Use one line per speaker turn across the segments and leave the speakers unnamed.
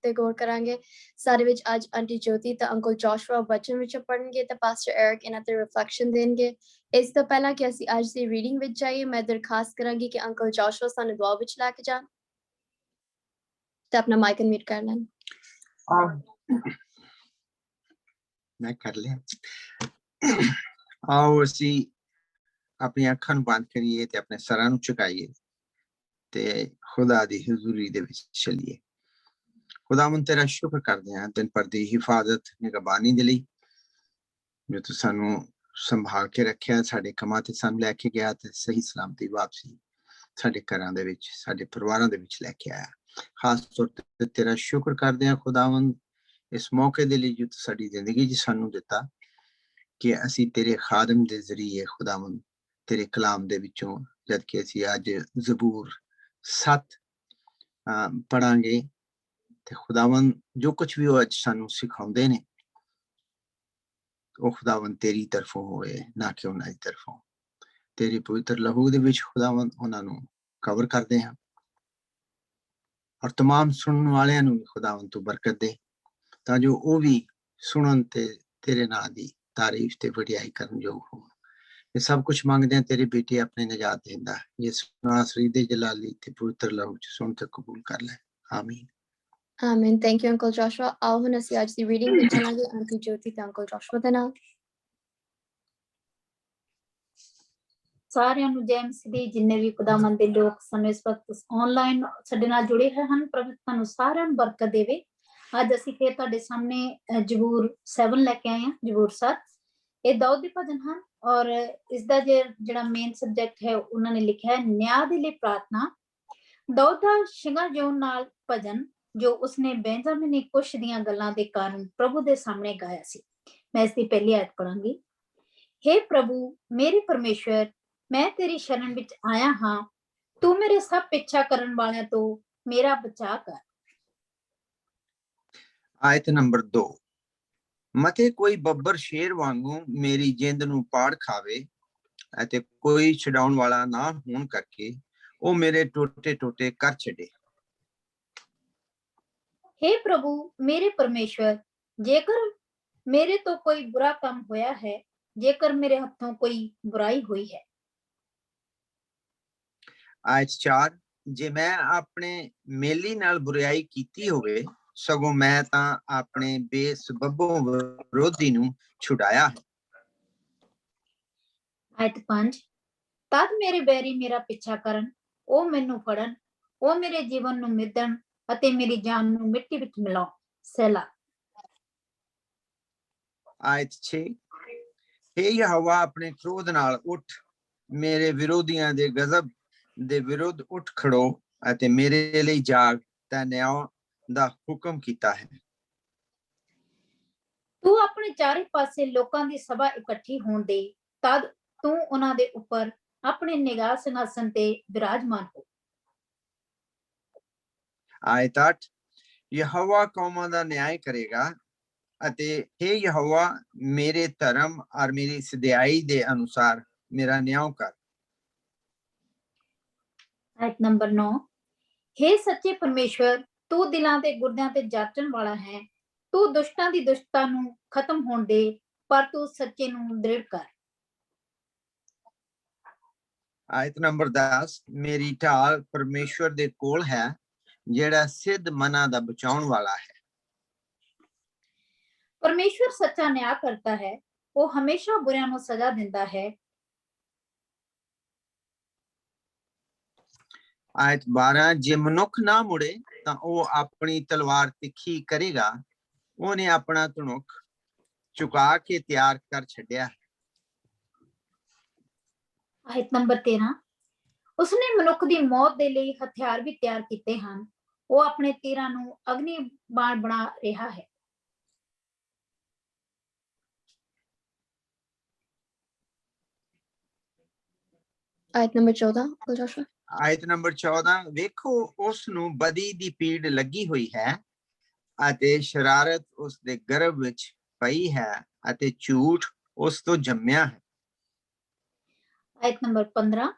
ਤੇ ਗੌਰ ਕਰਾਂਗੇ। ਸਾਡੇ ਵਿੱਚ ਅੱਜ ਆਂਟੀ ਜੋਤੀ ਤੇ ਅੰਕਲ ਜੋਸ਼ੂਆ ਬਚਨ ਵਿੱਚ ਪੜ੍ਹਨਗੇ ਤੇ ਪਾਸਟਰ ਐਰਿਕ ਇਹਨਾਂ ਤੇ ਰਿਫਲੈਕਸ਼ਨ ਦੇਣਗੇ। ਇਸ ਤੋਂ ਪਹਿਲਾਂ ਕਿ ਅਸੀਂ ਅੱਜ ਦੀ ਰੀਡਿੰਗ ਵਿੱਚ ਜਾਈਏ, ਮੈਂ ਦਰਖਾਸਤ ਕਰਾਂਗੀ ਕਿ ਅੰਕਲ ਜੋਸ਼ੂਆ ਸਾਨੂੰ ਦੁਆ ਵਿੱਚ ਲੈ ਕੇ ਜਾਣ ਤੇ ਆਪਣਾ ਮਾਈਕ ਅਨਮਿਊਟ ਕਰ ਲੈਣ।
ਮੈਂ ਕਰ ਲਿਆ। ਆਓ ਅਸੀਂ ਆਪਣੀ ਅੱਖਾਂ ਨੂੰ ਬੰਦ ਕਰੀਏ ਤੇ ਆਪਣੇ ਸਰਾਂ ਨੂੰ ਝੁਕਾਈਏ ਤੇ ਖੁਦਾ ਦੀ ਹਜ਼ੂਰੀ ਦੇ ਵਿੱਚ ਚਲੀਏ। ਖੁਦਾਵੰਦ ਤੇਰਾ ਸ਼ੁਕਰ ਕਰਦੇ ਹਾਂ ਦਿਨ ਭਰ ਦੀ ਹਿਫਾਜ਼ਤ ਨਿਗਰਾਨੀ ਦੇ ਲਈ, ਜੋ ਤੂੰ ਸਾਨੂੰ ਸੰਭਾਲ ਕੇ ਰੱਖਿਆ, ਸਾਡੇ ਕੰਮਾਂ ਤੇ ਸਾਨੂੰ ਲੈ ਕੇ ਗਿਆ ਤੇ ਸਹੀ ਸਲਾਮਤੀ ਵਾਪਸੀ ਸਾਡੇ ਘਰਾਂ ਦੇ ਵਿੱਚ, ਸਾਡੇ ਪਰਿਵਾਰਾਂ ਦੇ ਵਿੱਚ ਲੈ ਕੇ ਆਇਆ। ਖਾਸ ਤੌਰ ਤੇ ਤੇਰਾ ਸ਼ੁਕਰ ਕਰਦੇ ਹਾਂ ਖੁਦਾਵੰਦ ਇਸ ਮੌਕੇ ਦੇ ਲਈ ਜੋ ਤੂੰ ਸਾਡੀ ਜ਼ਿੰਦਗੀ 'ਚ ਸਾਨੂੰ ਦਿੱਤਾ ਕਿ ਅਸੀਂ ਤੇਰੇ ਖਾਦਮ ਦੇ ਜ਼ਰੀਏ ਖੁਦਾਵੰਦ ਤੇਰੇ ਕਲਾਮ ਦੇ ਵਿੱਚੋਂ, ਜਦ ਕਿ ਅਸੀਂ ਅੱਜ ਜ਼ਬੂਰ 7 ਪੜਾਂਗੇ ਤੇ ਖੁਦਾਵੰਦ ਜੋ ਕੁਛ ਵੀ ਉਹ ਅੱਜ ਸਾਨੂੰ ਸਿਖਾਉਂਦੇ ਨੇ ਉਹ ਖੁਦਾਵੰਦ ਤੇਰੀ ਤਰਫੋਂ ਹੋਏ, ਨਾ ਕਿ ਉਹਨਾਂ ਦੀ ਤਰਫੋਂ। ਤੇਰੇ ਪਵਿੱਤਰ ਲਹੂ ਦੇ ਵਿੱਚ ਖੁਦਾਵੰਦ ਉਹਨਾਂ ਨੂੰ ਕਵਰ ਕਰਦੇ ਹਾਂ, ਔਰ ਤਮਾਮ ਸੁਣਨ ਵਾਲਿਆਂ ਨੂੰ ਵੀ ਖੁਦਾਵੰਦ ਤੂੰ ਬਰਕਤ ਦੇ, ਤਾਂ ਜੋ ਉਹ ਵੀ ਸੁਣਨ ਤੇ ਤੇਰੇ ਨਾਂ ਦੀ ਤਾਰੀਫ ਤੇ ਵਡਿਆਈ ਕਰਨ ਯੋਗ ਹੋਣ। ਇਹ ਸਭ ਕੁਛ ਮੰਗਦੇ ਹਾਂ ਤੇਰੇ ਬੇਟੇ ਆਪਣੇ ਨਜਾਤ ਦਿੰਦਾ ਯਿਸੂ ਨਾਸਰੀ ਦੇ ਜਲਾਲੀ ਤੇ ਪਵਿੱਤਰ ਲਹੂ 'ਚ ਸੁਣ ਤੇ ਕਬੂਲ ਕਰ ਲੈ। ਆਮੀਨ।
ਆਮੀਨ। Thank you uncle Joshua. ਆਓ ਹੁਣ ਅਸੀਂ ਅੱਜ ਦੀ ਰੀਡਿੰਗ ਵਿੱਚ ਜਾਵਾਂਗੇ ਆਂਟੀ ਜੋਤੀ ਤੇ ਅੰਕਲ ਜੋਸ਼ੂਆ ਦੇ ਨਾਲ।
ਸਾਰਿਆਂ ਨੂੰ ਜੈ ਮਸੀਹ ਦੀ। ਜਿੰਨੇ ਵੀ ਖੁਦਾਵੰਦ ਦੇ ਲੋਕ ਸਾਨੂੰ ਇਸ ਵਕਤ ਆਨਲਾਈਨ ਸਾਡੇ ਨਾਲ ਜੁੜੇ ਹੋਏ ਹਨ, ਪ੍ਰਭੂ ਤੁਹਾਨੂੰ ਸਾਰਿਆਂ ਨੂੰ ਬਰਕਤ ਦੇਵੇ। ਅੱਜ ਅਸੀਂ ਫਿਰ ਤੁਹਾਡੇ ਸਾਹਮਣੇ ਜ਼ਬੂਰ 7 ਲੈ ਕੇ ਆਏ ਹਾਂ। ਜ਼ਬੂਰ 7 ਇਹ ਦਾਊਦ ਦੇ ਭਜਨ ਹਨ ਔਰ ਇਸ ਦਾ ਜਿਹੜਾ ਮੇਨ ਸਬਜੈਕਟ ਹੈ ਉਹਨਾਂ ਨੇ ਲਿਖਿਆ ਹੈ ਨਿਆਂ ਦੇ ਲਈ ਪ੍ਰਾਰਥਨਾ। ਦਾਊਦ ਦਾ ਸ਼ਿੰਗਾਰ ਜੋਨ ਨਾਲ ਭਜਨ ਜੋ ਉਸਨੇ ਬੈਂਜਾਮਿਨ ਕੁਸ਼ ਦੀਆਂ ਗੱਲਾਂ ਦੇ ਕਾਰਨ ਪ੍ਰਭੂ ਦੇ ਸਾਹਮਣੇ ਗਾਇਆ ਸੀ। ਮੈਂ ਇਸ ਦੀ ਪਹਿਲੀ ਆਇਤ ਪੜਾਂਗੀ। हे ਪ੍ਰਭੂ ਮੇਰੇ ਪਰਮੇਸ਼ਵਰ, ਮੈਂ ਤੇਰੀ ਸ਼ਰਨ ਵਿੱਚ ਆਇਆ ਹਾਂ, ਤੂੰ ਮੇਰੇ ਸਭ ਪਿੱਛਾ ਕਰਨ ਵਾਲਿਆਂ ਤੋਂ ਮੇਰਾ ਬਚਾਅ ਕਰ।
ਆਇਤ ਨੰਬਰ 2। ਮਤੇ ਕੋਈ ਬੱਬਰ ਸ਼ੇਰ ਵਾਂਗੂ ਮੇਰੀ ਜਿੰਦ ਨੂੰ ਪਾੜ ਖਾਵੇ ਅਤੇ ਕੋਈ ਛਡਾਉਣ ਵਾਲਾ ਨਾ ਹੋਣ ਕਰਕੇ ਉਹ ਮੇਰੇ ਟੋਟੇ ਟੋਟੇ ਕਰ ਛੱਡੇ।
हे ਪ੍ਰਭੂ ਮੇਰੇ ਪਰਮੇਸ਼ਵਰ, ਜੇਕਰ ਮੇਰੇ ਤੋਂ ਕੋਈ ਬੁਰਾ ਕੰਮ ਹੋਇਆ ਹੈ, ਜੇਕਰ ਮੇਰੇ ਹੱਥੋਂ ਕੋਈ ਬੁਰਾਈ ਹੋਈ ਹੈ।
ਆਇਤ 4। ਜੇ ਮੈਂ ਆਪਣੇ ਮੇਲੀ ਨਾਲ ਬੁਰਾਈ ਕੀਤੀ ਹੋਵੇ, ਸਗੋਂ ਮੈਂ ਤਾਂ ਆਪਣੇ ਬੇਸਬਬੋਂ ਵਿਰੋਧੀ ਨੂੰ ਛੁਡਾਇਆ ਹੈ।
ਆਇਤ 5। ਤਦ ਮੇਰੇ ਬੈਰੀ ਮੇਰਾ ਪਿੱਛਾ ਕਰਨ, ਉਹ ਮੈਨੂੰ ਫੜਨ, ਉਹ ਮੇਰੇ ਜੀਵਨ ਨੂੰ ਮਿੱਧਣ ਅਤੇ ਮੇਰੀ ਜਾਨ ਨੂੰ ਮਿੱਟੀ ਵਿੱਚ ਮਿਲਾਉਣ। ਸੈਲਾ।
ਆਇਤ 6। हे ਯਹੋਵਾ ਆਪਣੇ ਕ੍ਰੋਧ ਨਾਲ ਉੱਠ, ਮੇਰੇ ਵਿਰੋਧੀਆਂ ਦੇ ਗਜ਼ਬ ਦੇ ਵਿਰੁੱਧ ਉੱਠ ਖੜੋ ਅਤੇ ਮੇਰੇ ਲਈ ਜਾਗ ਤਾਂ ਨਿਆਂ ਦਾ ਹੁਕਮ ਕੀਤਾ ਹੈ।
ਤੂੰ ਆਪਣੇ ਚਾਰੇ ਪਾਸੇ ਲੋਕਾਂ ਦੀ ਸਭਾ ਇਕੱਠੀ ਹੋਣ ਦੇ, ਤਦ ਤੂੰ ਉਹਨਾਂ ਦੇ ਉੱਪਰ ਆਪਣੇ ਨਿਗਾਹ ਸਿੰਘਾਸਨ ਤੇ ਵਿਰਾਜਮਾਨ ਹੋ।
ਆਇਤ 8। ਯਹੋਵਾ ਕੌਮਾਂ ਦਾ ਨਿਆਂ ਕਰੇਗਾ ਅਤੇ हे ਯਹੋਵਾ ਮੇਰੇ ਧਰਮ ਔਰ ਮੇਰੀ ਸਦਿਆਈ ਦੇ ਅਨੁਸਾਰ ਮੇਰਾ ਨਿਆਂ ਕਰ।
ਆਇਤ ਨੰਬਰ 9। हे ਸੱਚੇ ਪਰਮੇਸ਼ਵਰ, ਤੂੰ ਦਿਲਾਂ ਤੇ ਗੁਰਦਿਆਂ ਤੇ ਜਾਚਣ ਵਾਲਾ ਹੈ। ਤੂੰ ਦੁਸ਼ਟਾਂ ਦੀ ਦੁਸ਼ਟਤਾ ਨੂੰ ਖਤਮ ਹੋਣ ਦੇ, ਪਰ ਤੂੰ ਸੱਚੇ ਨੂੰ ਦ੍ਰਿੜ ਕਰ।
ਆਇਤ ਨੰਬਰ 10। ਮੇਰੀ ਢਾਲ ਪਰਮੇਸ਼ਵਰ ਦੇ ਕੋਲ ਹੈ, ਜਿਹੜਾ ਸਿੱਧ ਮਨਾਂ ਦਾ ਬਚਾਉਣ ਵਾਲਾ ਹੈ।
ਪਰਮੇਸ਼ਵਰ ਸੱਚਾ ਨਿਆਂ ਕਰਤਾ ਹੈ, ਉਹ ਹਮੇਸ਼ਾ ਬੁਰਿਆਂ ਨੂੰ ਸਜ਼ਾ ਦਿੰਦਾ ਹੈ।
ਆਇਤ 12। ਜੇ ਮਨੁੱਖ ਨਾ ਮੁੜੇ ਤਾਂ ਉਹ ਆਪਣੀ ਤਲਵਾਰ ਤਿੱਖੀ ਕਰੇਗਾ, ਉਹਨੇ ਆਪਣਾ ਧਨੁੱਖ ਝੁਕਾ ਕੇ ਤਿਆਰ ਕਰ ਛੱਡਿਆ।
ਆਇਤ ਨੰਬਰ 13। ਉਸਨੇ ਮਨੁੱਖ ਦੀ ਮੌਤ ਦੇ ਲਈ ਹਥਿਆਰ ਵੀ ਤਿਆਰ ਕੀਤੇ ਹਨ, ਉਹ ਆਪਣੇ ਤੀਰਾਂ ਨੂੰ ਅਗਨੀ ਬਾਣ ਬਣਾ ਰਿਹਾ ਹੈ।
ਆਇਤ ਨੰਬਰ 14।
ਆਇਤ ਨੰਬਰ 14। ਵੇਖੋ ਉਸ ਨੂੰ ਬਦੀ ਦੀ ਪੀੜ ਲੱਗੀ ਹੋਈ ਹੈ ਅਤੇ ਸ਼ਰਾਰਤ ਉਸ ਦੇ ਗਰਭ ਵਿੱਚ ਪਈ ਹੈ ਅਤੇ ਝੂਠ ਉਸ ਤੋਂ ਜੰਮਿਆ ਹੈ।
ਆਇਤ ਨੰਬਰ 15।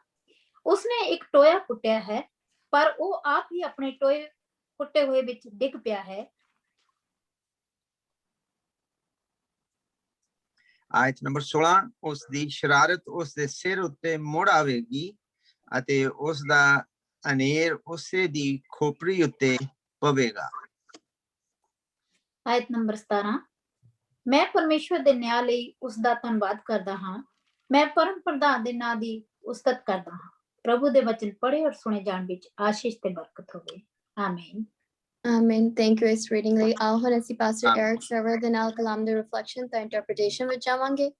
ਉਸਨੇ ਇੱਕ ਟੋਇਆ ਪੁੱਟਿਆ ਹੈ, ਪਰ ਉਹ ਆਪ ਹੀ ਆਪਣੇ ਟੋਏ ਫੁੱਟੇ ਹੋਏ ਵਿੱਚ ਡਿੱਗ ਪਿਆ ਹੈ।
ਆਇਤ ਨੰਬਰ 16 ਉਸ ਦੀ ਸ਼ਰਾਰਤ ਉਸ ਦੇ ਸਿਰ ਉੱਤੇ ਮੁੜ ਆਵੇਗੀ ਅਤੇ ਉਸ ਦਾ ਅਨੇਰ ਉਸੇ ਦੀ ਖੋਪੜੀ ਉੱਤੇ ਪਵੇਗਾ।
ਆਇਤ ਨੰਬਰ 17 ਮੈਂ ਪਰਮੇਸ਼ਵਰ ਦੇ ਨਿਆਂ ਲਈ ਉਸ ਦਾ ਧੰਨਵਾਦ ਕਰਦਾ ਹਾਂ। ਮੈਂ ਪਰਮ ਪ੍ਰਧਾਨ ਦੇ ਨਾਂ ਦੀ ਉਸਤਤ ਕਰਦਾ ਹਾਂ। ਪ੍ਰਭੂ ਦੇ ਵਚਨ ਪੜ੍ਹੇ ਔਰ ਸੁਣੇ ਜਾਣ ਵਿੱਚ ਆਸ਼ੀਸ਼ ਤੇ ਬਰਕਤ ਹੋਵੇ। ਆਮੀਨ।
Amen. Thank you ਇਸ reading ਲਈ। ਆਓ ਹੁਣ ਅਸੀਂ ਪਾਸਟਰ
Amen.
ਐਰਿਕ ਸਰਵਰ ਦੇ ਨਾਲ ਕਲਾਮ ਦੇ ਰਿਫਲੈਕਸ਼ਨ ਤੇ ਇੰਟਰਪ੍ਰੀਟੇਸ਼ਨ ਵਿੱਚ ਜਾਵਾਂਗੇ।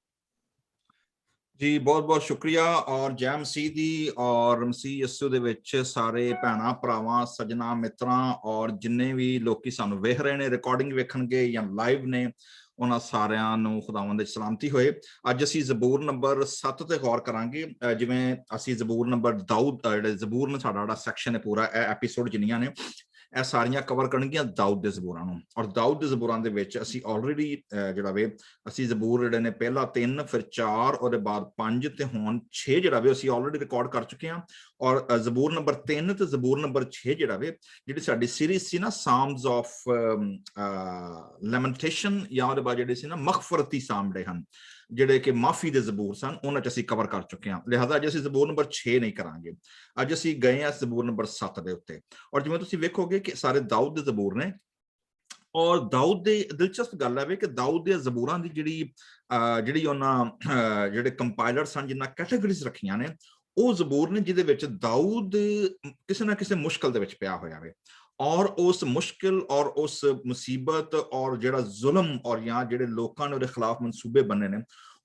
ਜੀ ਬਹੁਤ ਬਹੁਤ ਸ਼ੁਕਰੀਆ ਔਰ ਜੈ ਮਸੀਹ ਦੀ ਔਰ ਮਸੀਹ ਯਿਸੂ ਦੇ ਵਿੱਚ ਸਾਰੇ ਭੈਣਾਂ ਭਰਾਵਾਂ ਸੱਜਣਾ ਮਿੱਤਰਾਂ ਔਰ ਜਿੰਨੇ ਵੀ ਲੋਕੀ ਸਾਨੂੰ ਵੇਖ ਰਹੇ ਨੇ ਰਿਕਾਰਡਿੰਗ ਵੇਖਣਗੇ ਜਾਂ ਲਾਈਵ ਨੇ ਉਹਨਾਂ ਸਾਰਿਆਂ ਨੂੰ ਖੁਦਾਵੰਦ ਦੀ ਸਲਾਮਤੀ ਹੋਏ। ਅੱਜ ਅਸੀਂ ਜ਼ਬੂਰ ਨੰਬਰ 7 ਤੇ ਗੌਰ ਕਰਾਂਗੇ। ਜਿਵੇਂ ਅਸੀਂ ਜ਼ਬੂਰ ਨੰਬਰ ਦਾਊਦ ਜਿਹੜੇ ਜ਼ਬੂਰ ਨੇ ਸਾਡਾ ਜਿਹੜਾ ਸੈਕਸ਼ਨ ਹੈ ਪੂਰਾ ਇਹ ਐਪੀਸੋਡ ਜਿੰਨੀਆਂ ਨੇ ਇਹ ਸਾਰੀਆਂ ਕਵਰ ਕਰਨਗੀਆਂ ਦਾਊਦ ਦੇ ਜ਼ਬੂਰਾਂ ਨੂੰ। ਔਰ ਦਾਊਦ ਦੇ ਜ਼ਬੂਰਾਂ ਦੇ ਵਿੱਚ ਅਸੀਂ ਆਲਰੇਡੀ ਜਿਹੜਾ ਵੇ ਅਸੀਂ ਜ਼ਬੂਰ ਜਿਹੜੇ ਨੇ ਪਹਿਲਾ 3 ਫਿਰ 4 ਉਹਦੇ ਬਾਅਦ 5 ਤੇ ਹੁਣ 6 ਜਿਹੜਾ ਵੇ ਅਸੀਂ ਆਲਰੇਡੀ ਰਿਕਾਰਡ ਕਰ ਚੁੱਕੇ ਹਾਂ। ਔਰ ਜ਼ਬੂਰ ਨੰਬਰ 3 ਤੇ ਜ਼ਬੂਰ ਨੰਬਰ 6 ਜਿਹੜਾ ਵੇ ਜਿਹੜੀ ਸਾਡੀ ਸੀਰੀਜ਼ ਸੀ ਨਾ ਸਾਮਸ ਆਫ ਲੈਮੈਂਟੇਸ਼ਨ ਜਾਂ ਉਹਦੇ ਬਾਅਦ ਜਿਹੜੇ ਸੀ ਨਾ ਮਗਫਰਤੀ ਸਾਮ ਜਿਹੜੇ ਹਨ ਜਿਹੜੇ ਕਿ ਮਾਫੀ ਦੇ ਜ਼ਬੂਰ ਸਨ ਉਹਨਾਂ 'ਚ ਅਸੀਂ ਕਵਰ ਕਰ ਚੁੱਕੇ ਹਾਂ। ਲਿਹਾਜ਼ਾ ਅੱਜ ਅਸੀਂ ਜ਼ਬੂਰ ਨੰਬਰ 6 ਨਹੀਂ ਕਰਾਂਗੇ। ਅੱਜ ਅਸੀਂ ਗਏ ਹਾਂ ਜ਼ਬੂਰ ਨੰਬਰ 7 ਦੇ ਉੱਤੇ। ਔਰ ਜਿਵੇਂ ਤੁਸੀਂ ਵੇਖੋਗੇ ਕਿ ਸਾਰੇ ਦਾਊਦ ਦੇ ਜ਼ਬੂਰ ਨੇ ਔਰ ਦਾਊਦ ਦੇ ਦਿਲਚਸਪ ਗੱਲ ਹੈ ਕਿ ਦਾਊਦ ਦੇ ਜ਼ਬੂਰਾਂ ਦੀ ਜਿਹੜੀ ਉਹਨਾਂ ਜਿਹੜੇ ਕੰਪਾਈਲਰ ਸਨ ਜਿਨ੍ਹਾਂ ਕੈਟਾਗਰੀਜ਼ ਰੱਖੀਆਂ ਨੇ ਉਹ ਜ਼ਬੂਰ ਨੇ ਜਿਹਦੇ ਵਿੱਚ ਦਾਊਦ ਕਿਸੇ ਨਾ ਕਿਸੇ ਮੁਸ਼ਕਲ ਦੇ ਵਿੱਚ ਪਿਆ ਹੋਇਆ ਵੇ ਔਰ ਉਸ ਮੁਸ਼ਕਿਲ ਔਰ ਉਸ ਮੁਸੀਬਤ ਔਰ ਜਿਹੜਾ ਜ਼ੁਲਮ ਔਰ ਜਾਂ ਜਿਹੜੇ ਲੋਕਾਂ ਨੇ ਉਹਦੇ ਖਿਲਾਫ ਮਨਸੂਬੇ ਬੰਨੇ ਨੇ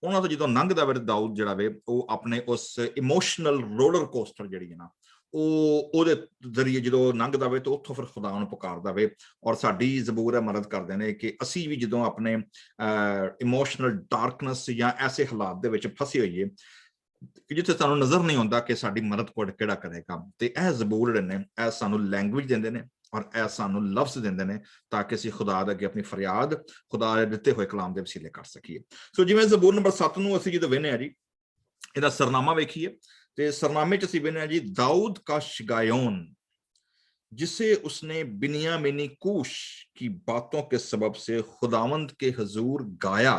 ਉਹਨਾਂ ਤੋਂ ਜਦੋਂ ਲੰਘਦਾ ਵੇ ਦਾਊਦ ਜਿਹੜਾ ਵੇ ਉਹ ਆਪਣੇ ਉਸ ਇਮੋਸ਼ਨਲ ਰੋਲਰ ਕੋਸਟਰ ਜਿਹੜੀ ਹੈ ਨਾ ਉਹਦੇ ਜ਼ਰੀਏ ਜਦੋਂ ਲੰਘਦਾ ਵੇ ਤਾਂ ਉੱਥੋਂ ਫਿਰ ਖੁਦਾ ਨੂੰ ਪੁਕਾਰਦਾ ਵੇ। ਔਰ ਸਾਡੀ ਜ਼ਬੂਰ ਹੈ ਮਦਦ ਕਰਦੇ ਨੇ ਕਿ ਅਸੀਂ ਵੀ ਜਦੋਂ ਆਪਣੇ ਇਮੋਸ਼ਨਲ ਡਾਰਕਨੈਸ ਜਾਂ ਐਸੇ ਹਾਲਾਤ ਦੇ ਵਿੱਚ ਫਸੇ ਹੋਈਏ ਕਿ ਜਿੱਥੇ ਸਾਨੂੰ ਨਜ਼ਰ ਨਹੀਂ ਆਉਂਦਾ ਕਿ ਸਾਡੀ ਮਦਦ ਕਿਹੜਾ ਕਰੇਗਾ ਤੇ ਇਹ ਜ਼ਬੂਰ ਜਿਹੜੇ ਨੇ ਇਹ ਸਾਨੂੰ ਲੈਂਗੁਏਜ ਦਿੰਦੇ ਨੇ ਔਰ ਇਹ ਸਾਨੂੰ ਲਫ਼ਜ਼ ਦਿੰਦੇ ਨੇ ਤਾਂ ਕਿ ਅਸੀਂ ਖੁਦਾ ਦੇ ਅੱਗੇ ਆਪਣੀ ਫਰਿਆਦ ਖੁਦਾ ਦੇ ਦਿੱਤੇ ਹੋਏ ਕਲਾਮ ਦੇ ਵਸੀਲੇ ਕਰ ਸਕੀਏ। ਸੋ ਜਿਵੇਂ ਜ਼ਬੂਰ ਨੰਬਰ 7 ਨੂੰ ਅਸੀਂ ਜਦੋਂ ਵੇਖਦੇ ਹਾਂ ਜੀ ਇਹਦਾ ਸਰਨਾਮਾ ਵੇਖੀਏ ਤੇ सरनामे च ਅਸੀਂ ਵੇਖਦੇ जी दाऊद का शिगायोन जिसे उसने बिन्यामीनी कूश की बातों के सबब से खुदावंद के हुजूर गाया।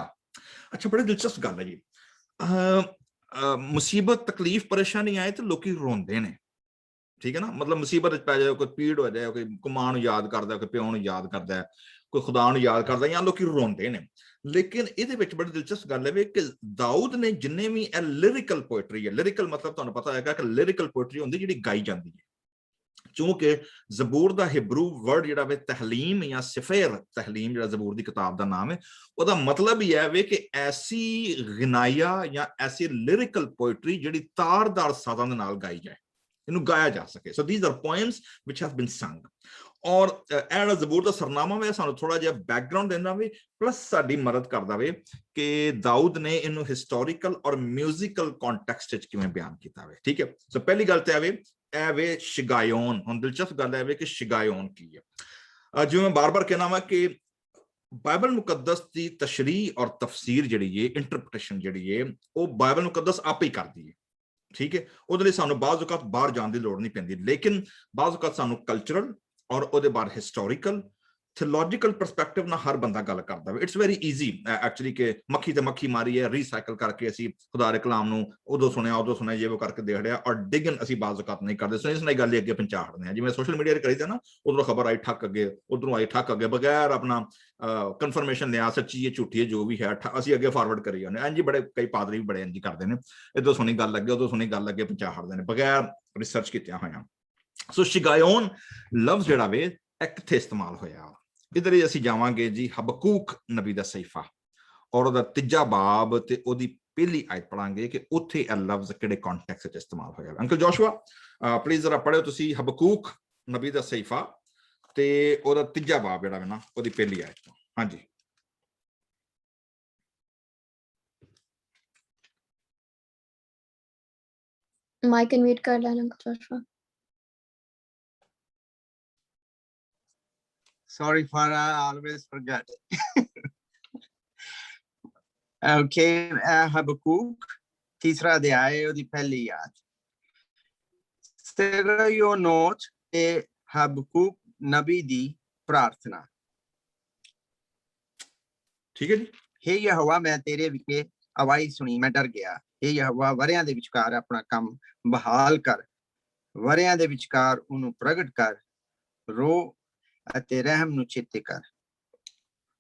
अच्छा बड़ी दिलचस्प गल है जी। मुसीबत तकलीफ परेशानी आए तो लोग रोंदे ने ठीक है ना मतलब मुसीबत पै जाए कोई पीड़ हो जाए कोई मां नूं याद करदा कोई प्यो नूं याद करदा कोई खुदा नूं याद करदा या लोग रोंदे ने। लेकिन ਇਹਦੇ ਵਿੱਚ ਬੜੀ ਦਿਲਚਸਪ ਗੱਲ ਹੈ ਕਿ ਦਾਊਦ ਨੇ ਜਿੰਨੇ ਵੀ ਇਹ ਲਿਰਿਕਲ ਪੋਇਟਰੀ ਹੈ ਲਿਰਿਕਲ ਮਤਲਬ ਤੁਹਾਨੂੰ ਪਤਾ ਹੈਗਾ ਕਿ ਲਿਰਿਕਲ ਪੋਇਟਰੀ ਹੁੰਦੀ ਜਿਹੜੀ ਗਾਈ ਜਾਂਦੀ ਹੈ ਕਿਉਂਕਿ ਜ਼ਬੂਰ ਦਾ ਹਿਬਰੂ ਵਰਡ ਜਿਹੜਾ ਵੇ ਤਹਲੀਮ ਜਾਂ ਸਿਫਰ ਤਹਲੀਮ ਜਿਹੜਾ ਜ਼ਬੂਰ ਦੀ ਕਿਤਾਬ ਦਾ ਨਾਮ ਹੈ ਉਹਦਾ ਮਤਲਬ ਹੀ ਹੈ ਵੇ ਕਿ ਐਸੀ ਗਿਨਾਇਆ ਜਾਂ ਐਸੀ ਲਿਰਿਕਲ ਪੋਇਟਰੀ ਜਿਹੜੀ ਤਾਰਦਾਰ ਸਾਜ਼ਾਂ ਦੇ ਨਾਲ ਗਾਈ ਜਾਏ ਇਹਨੂੰ ਗਾਇਆ ਜਾ ਸਕੇ। So these are poems which have been ਸੰਗ ਔਰ ਇਹ ਜ਼ਬੂਰ ਦਾ ਸਰਨਾਮਾ ਵੇ ਸਾਨੂੰ ਥੋੜਾ ਜਿਹਾ ਬੈਕਗਰਾਉਂਡ ਦਿੰਦਾ ਵੇ ਪਲੱਸ ਸਾਡੀ ਮਦਦ ਕਰਦਾ ਵੇ ਕਿ ਦਾਊਦ ਨੇ ਇਹਨੂੰ ਹਿਸਟੋਰੀਕਲ ਔਰ ਮਿਊਜ਼ੀਕਲ ਕੰਟੈਕਸਟ ਵਿੱਚ ਕਿਵੇਂ ਬਿਆਨ ਕੀਤਾ ਵੇ। ਠੀਕ ਹੈ ਸੋ ਪਹਿਲੀ ਗੱਲ ਤੇ ਆਵੇ ਇਹ ਵੇ ਸ਼ਿਗਾਯੋਨ। ਹੁਣ ਦਿਲਚਸਪ ਗੱਲ ਹੈ ਵੇ ਕਿ ਸ਼ਿਗਾਯੋਨ ਕੀ ਹੈ। ਜਿਵੇਂ ਮੈਂ ਬਾਰ-ਬਾਰ ਕਹਿਣਾ ਵਾ ਕਿ ਬਾਈਬਲ ਮੁਕੱਦਸ ਦੀ ਤਸ਼ਰੀਹ ਔਰ ਤਫਸੀਰ ਜਿਹੜੀ ਹੈ ਇੰਟਰਪ੍ਰੀਟੇਸ਼ਨ ਜਿਹੜੀ ਹੈ ਉਹ ਬਾਈਬਲ ਮੁਕੱਦਸ ਆਪੇ ਹੀ ਕਰਦੀ ਹੈ। ਠੀਕ ਹੈ ਉਹਦੇ ਲਈ ਸਾਨੂੰ ਬਾਜ਼ ਔਕਾਤ ਬਾਹਰ ਜਾਣ ਦੀ ਲੋੜ ਨਹੀਂ ਪੈਂਦੀ ਲੇਕਿਨ ਬਾਜ਼ ਔਕਾਤ ਸਾਨੂੰ ਕਲਚਰਲ ਔਰ ਉਹਦੇ ਬਾਅਦ ਹਿਸਟੋਰੀਕਲ ਥਿਓਲੋਜੀਕਲ ਪਰਸਪੈਕਟਿਵ ਨਾਲ ਹਰ ਬੰਦਾ ਗੱਲ ਕਰਦਾ ਵੇ। ਇਟਸ ਵੈਰੀ ਈਜ਼ੀ ਐਕਚੁਅਲੀ ਕਿ ਮੱਖੀ ਤੇ ਮੱਖੀ ਮਾਰੀ ਹੈ ਰੀਸਾਈਕਲ ਕਰਕੇ ਅਸੀਂ ਖੁਦਾ ਦੇ ਕਲਾਮ ਨੂੰ ਉਦੋਂ ਸੁਣਿਆ ਜੇ ਉਹ ਕਰਕੇ ਦੇਖ ਰਿਹਾ ਔਰ ਡਿਗਨ ਅਸੀਂ ਬਾਜ਼ ਔਕਾਤ ਨਹੀਂ ਕਰਦੇ। ਸੋ ਇਸ ਨਾਲ ਗੱਲ ਅੱਗੇ ਪਹੁੰਚਾ ਹਟਦੇ ਹਾਂ ਜਿਵੇਂ ਸੋਸ਼ਲ ਮੀਡੀਆ ਤੇ ਕਰੀਦਾ ਨਾ ਉਧਰੋਂ ਖਬਰ ਆਈ ਠੱਕ ਅੱਗੇ ਉਧਰੋਂ ਆਈ ਠੱਕ ਅੱਗੇ ਬਗੈਰ ਆਪਣਾ ਕਨਫਰਮੇਸ਼ਨ ਲਿਆ ਸੱਚੀ ਹੈ ਝੂਠੀ ਹੈ ਜੋ ਵੀ ਹੈ ਅਸੀਂ ਅੱਗੇ ਫਾਰਵਰਡ ਕਰੀ ਜਾਂਦੇ ਇੰਝ ਬੜੇ ਕਈ ਪਾਦਰੀ ਵੀ ਬੜੇ ਇੰਝ ਕਰਦੇ ਨੇ ਇੱਧਰੋਂ ਸੁਣੀ ਗੱਲ ਅੱਗੇ ਉਦੋਂ ਸੁਣੀ ਗੱਲ ਅੱਗੇ ਪਹੁੰਚਾ ਹਟਦੇ ਨੇ ਬਗੈਰ ਰਿਸਰਚ ਕੀਤਿਆਂ ਹੋਇਆਂ। ਸੋ ਸ਼ਿਗਾਯੋਨ ਲਫ਼ਜ਼ ਜਿਹੜਾ ਵੇ ਕਿੱਥੇ ਇਸਤੇਮਾਲ ਹੋਇਆ ਇਧਰ ਹੀ ਅਸੀਂ ਜਾਵਾਂਗੇ ਜੀ ਹਬਕੂਕ ਨਬੀ ਦਾ ਸਹੀਫਾ ਔਰ ਉਹਦਾ 3 ਬਾਬ ਤੇ ਉਹਦੀ ਪਹਿਲੀ ਆਇਤ ਪੜਾਂਗੇ ਕਿ ਉੱਥੇ ਇਹ ਲਫ਼ਜ਼ ਕਿਹੜੇ ਕੰਟੈਕਸਟ ਵਿੱਚ ਇਸਤੇਮਾਲ ਹੋਇਆ। ਅੰਕਲ ਜੋਸ਼ੂਆ ਪਲੀਜ਼ ਜ਼ਰਾ ਪੜ੍ਹਿਓ ਤੁਸੀਂ ਹਬਕੂਕ ਨਬੀ ਦਾ ਸਹੀਫਾ ਤੇ ਉਹਦਾ 3 ਬਾਬ ਜਿਹੜਾ ਵੇ ਨਾ ਉਹਦੀ ਪਹਿਲੀ ਆਇਤ। ਹਾਂਜੀ
ਮਾਈਕ ਅਨਮਿਊਟ ਕਰ ਲੈਣਾ uncle ਜੋਸ਼ੂਆ।
Sorry, Farah, I always forget. Okay, Habakkuk, 3 अध्याय ਉਹਦੀ ਪਹਿਲੀ ਆਇਤ। Stereonote e Habakkuk नबी दी प्रार्थना।
ठीक है जी।
हे यहोवा मैं तेरे विखे आवाज़ सुनी मैं डर गया। हे यहोवा वरियां दे विचकार अपना काम बहाल कर, वरियां दे विचकार उन्हें प्रगट कर, रो अते रहम नु चेते कर।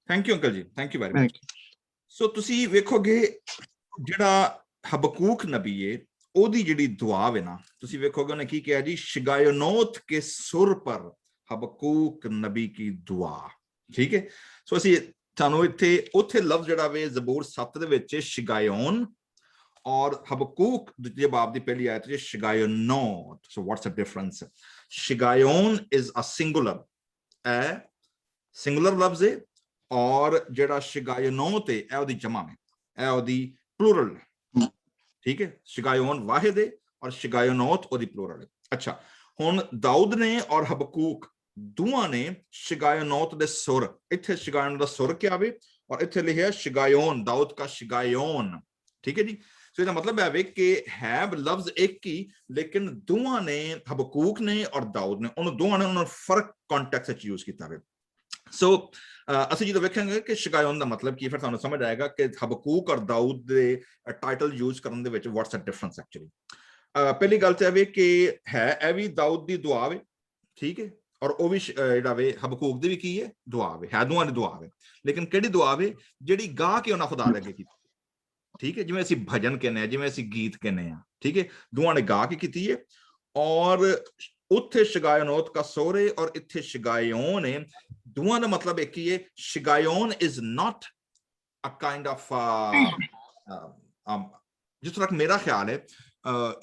Thank you uncle ji, thank you very much. So तुसी वेखोगे ਜਿਹੜਾ ਹਬਕੂਕ ਨਬੀ ਏ ਉਹਦੀ ਜਿਹੜੀ ਦੁਆ ਵੇ ਨਾ, ਤੁਸੀਂ ਵੇਖੋਗੇ ਉਹਨੇ ਕੀ ਕਿਹਾ ਜੀ, ਸ਼ਿਗਾਇਨੋਤ ਕੇ ਸੁਰ ਪਰ ਹਬਕੂਕ ਨਬੀ ਕੀ ਦੁਆ। ਠੀਕ ਹੈ, ਸੋ ਅਸੀਂ ਸਾਨੂੰ ਇੱਥੇ ਉੱਥੇ ਲਫ਼ਜ਼ ਜਿਹੜਾ ਵੇ ਜ਼ਬੂਰ 7 ਦੇ ਵਿੱਚ ਸ਼ਿਗਾਇਓਨ ਔਰ ਹਬਕੂਕ ਦੂਜੇ ਬਾਬ ਦੀ ਪਹਿਲੀ ਆਇਤ ਵਿੱਚ Shigionoth. So what's the difference? Shiggaion is a singular, ਇਹ ਸਿੰਗੂਲਰ ਲਫ਼ਜ਼ ਹੈ, ਔਰ ਜਿਹੜਾ ਸ਼ਿਗਾਇਨੋਤ ਹੈ ਇਹ ਉਹਦੀ ਜਮਾ ਹੈ, ਇਹ ਉਹਦੀ प्लूरल। ठीक है, शिगायोन वाहिद है और शिगायोनोत ओदी प्लूरल है। अच्छा, हुन दाऊद ने और हबकूक दोवां ने शिगायोनोत दे सुर, इत्थे शिगायोन दा सुर क्या वे और इत्थे लिखिया शिगायोन, दाऊद का शिगायोन। ठीक है जी। सो इसदा मतलब है कि है लफ्ज एक ही, लेकिन दोवां ने, हबकूक ने और दाऊद ने, उन दोवां ने उन्होंने फर्क कॉन्टेक्स्ट विच यूज कीता वे। सो ਅਸੀਂ ਜਦੋਂ ਵੇਖਾਂਗੇ ਕਿ ਸ਼ਿਗਾਇਓਨ ਦਾ ਮਤਲਬ ਕੀ, ਫਿਰ ਤੁਹਾਨੂੰ ਸਮਝ ਆਏਗਾ ਕਿ ਹਬਕੂਕ ਔਰ ਦਾਊਦ ਦੇ ਟਾਈਟਲ ਯੂਜ਼ ਕਰਨ ਦੇ ਵਿੱਚ ਵਾਟਸ ਦ ਡਿਫਰੈਂਸ ਐਕਚੁਅਲੀ। ਪਹਿਲੀ ਗੱਲ ਤਾਂ ਇਹ ਵੇ ਕਿ ਹੈ ਇਹ ਵੀ ਦਾਊਦ ਦੀ ਦੁਆ ਵੇ, ਠੀਕ ਹੈ, ਔਰ ਉਹ ਵੀ ਜਿਹੜਾ ਵੇ ਹਬਕੂਕ ਦੀ ਵੀ ਕੀ ਹੈ, ਦੁਆ ਵੇ, ਹੈ ਦੋਵਾਂ ਦੀ ਦੁਆ ਵੇ। ਲੇਕਿਨ ਕਿਹੜੀ ਦੁਆ ਵੇ? ਜਿਹੜੀ ਗਾ ਕੇ ਉਹਨਾਂ ਖੁਦਾ ਦੇ ਅੱਗੇ ਕੀਤੀ। ਠੀਕ ਹੈ, ਜਿਵੇਂ ਅਸੀਂ ਭਜਨ ਕਹਿੰਦੇ ਆ, ਜਿਵੇਂ ਅਸੀਂ ਗੀਤ ਕਹਿੰਦੇ ਆ, ਠੀਕ ਹੈ, ਦੋਵਾਂ ਨੇ ਗਾ ਕੇ ਕੀਤੀ ਹੈ। ਔਰ ਉੱਥੇ ਸ਼ਿਗਾਇਨੋਤ ਕਾ ਸੋਰੇ ਔਰ ਇੱਥੇ ਸ਼ਿਗਾਇਓਨ ਹੈ, दोवां का मतलब एक ही है। Shiggaion is not a kind of जिस तरह मेरा ख्याल है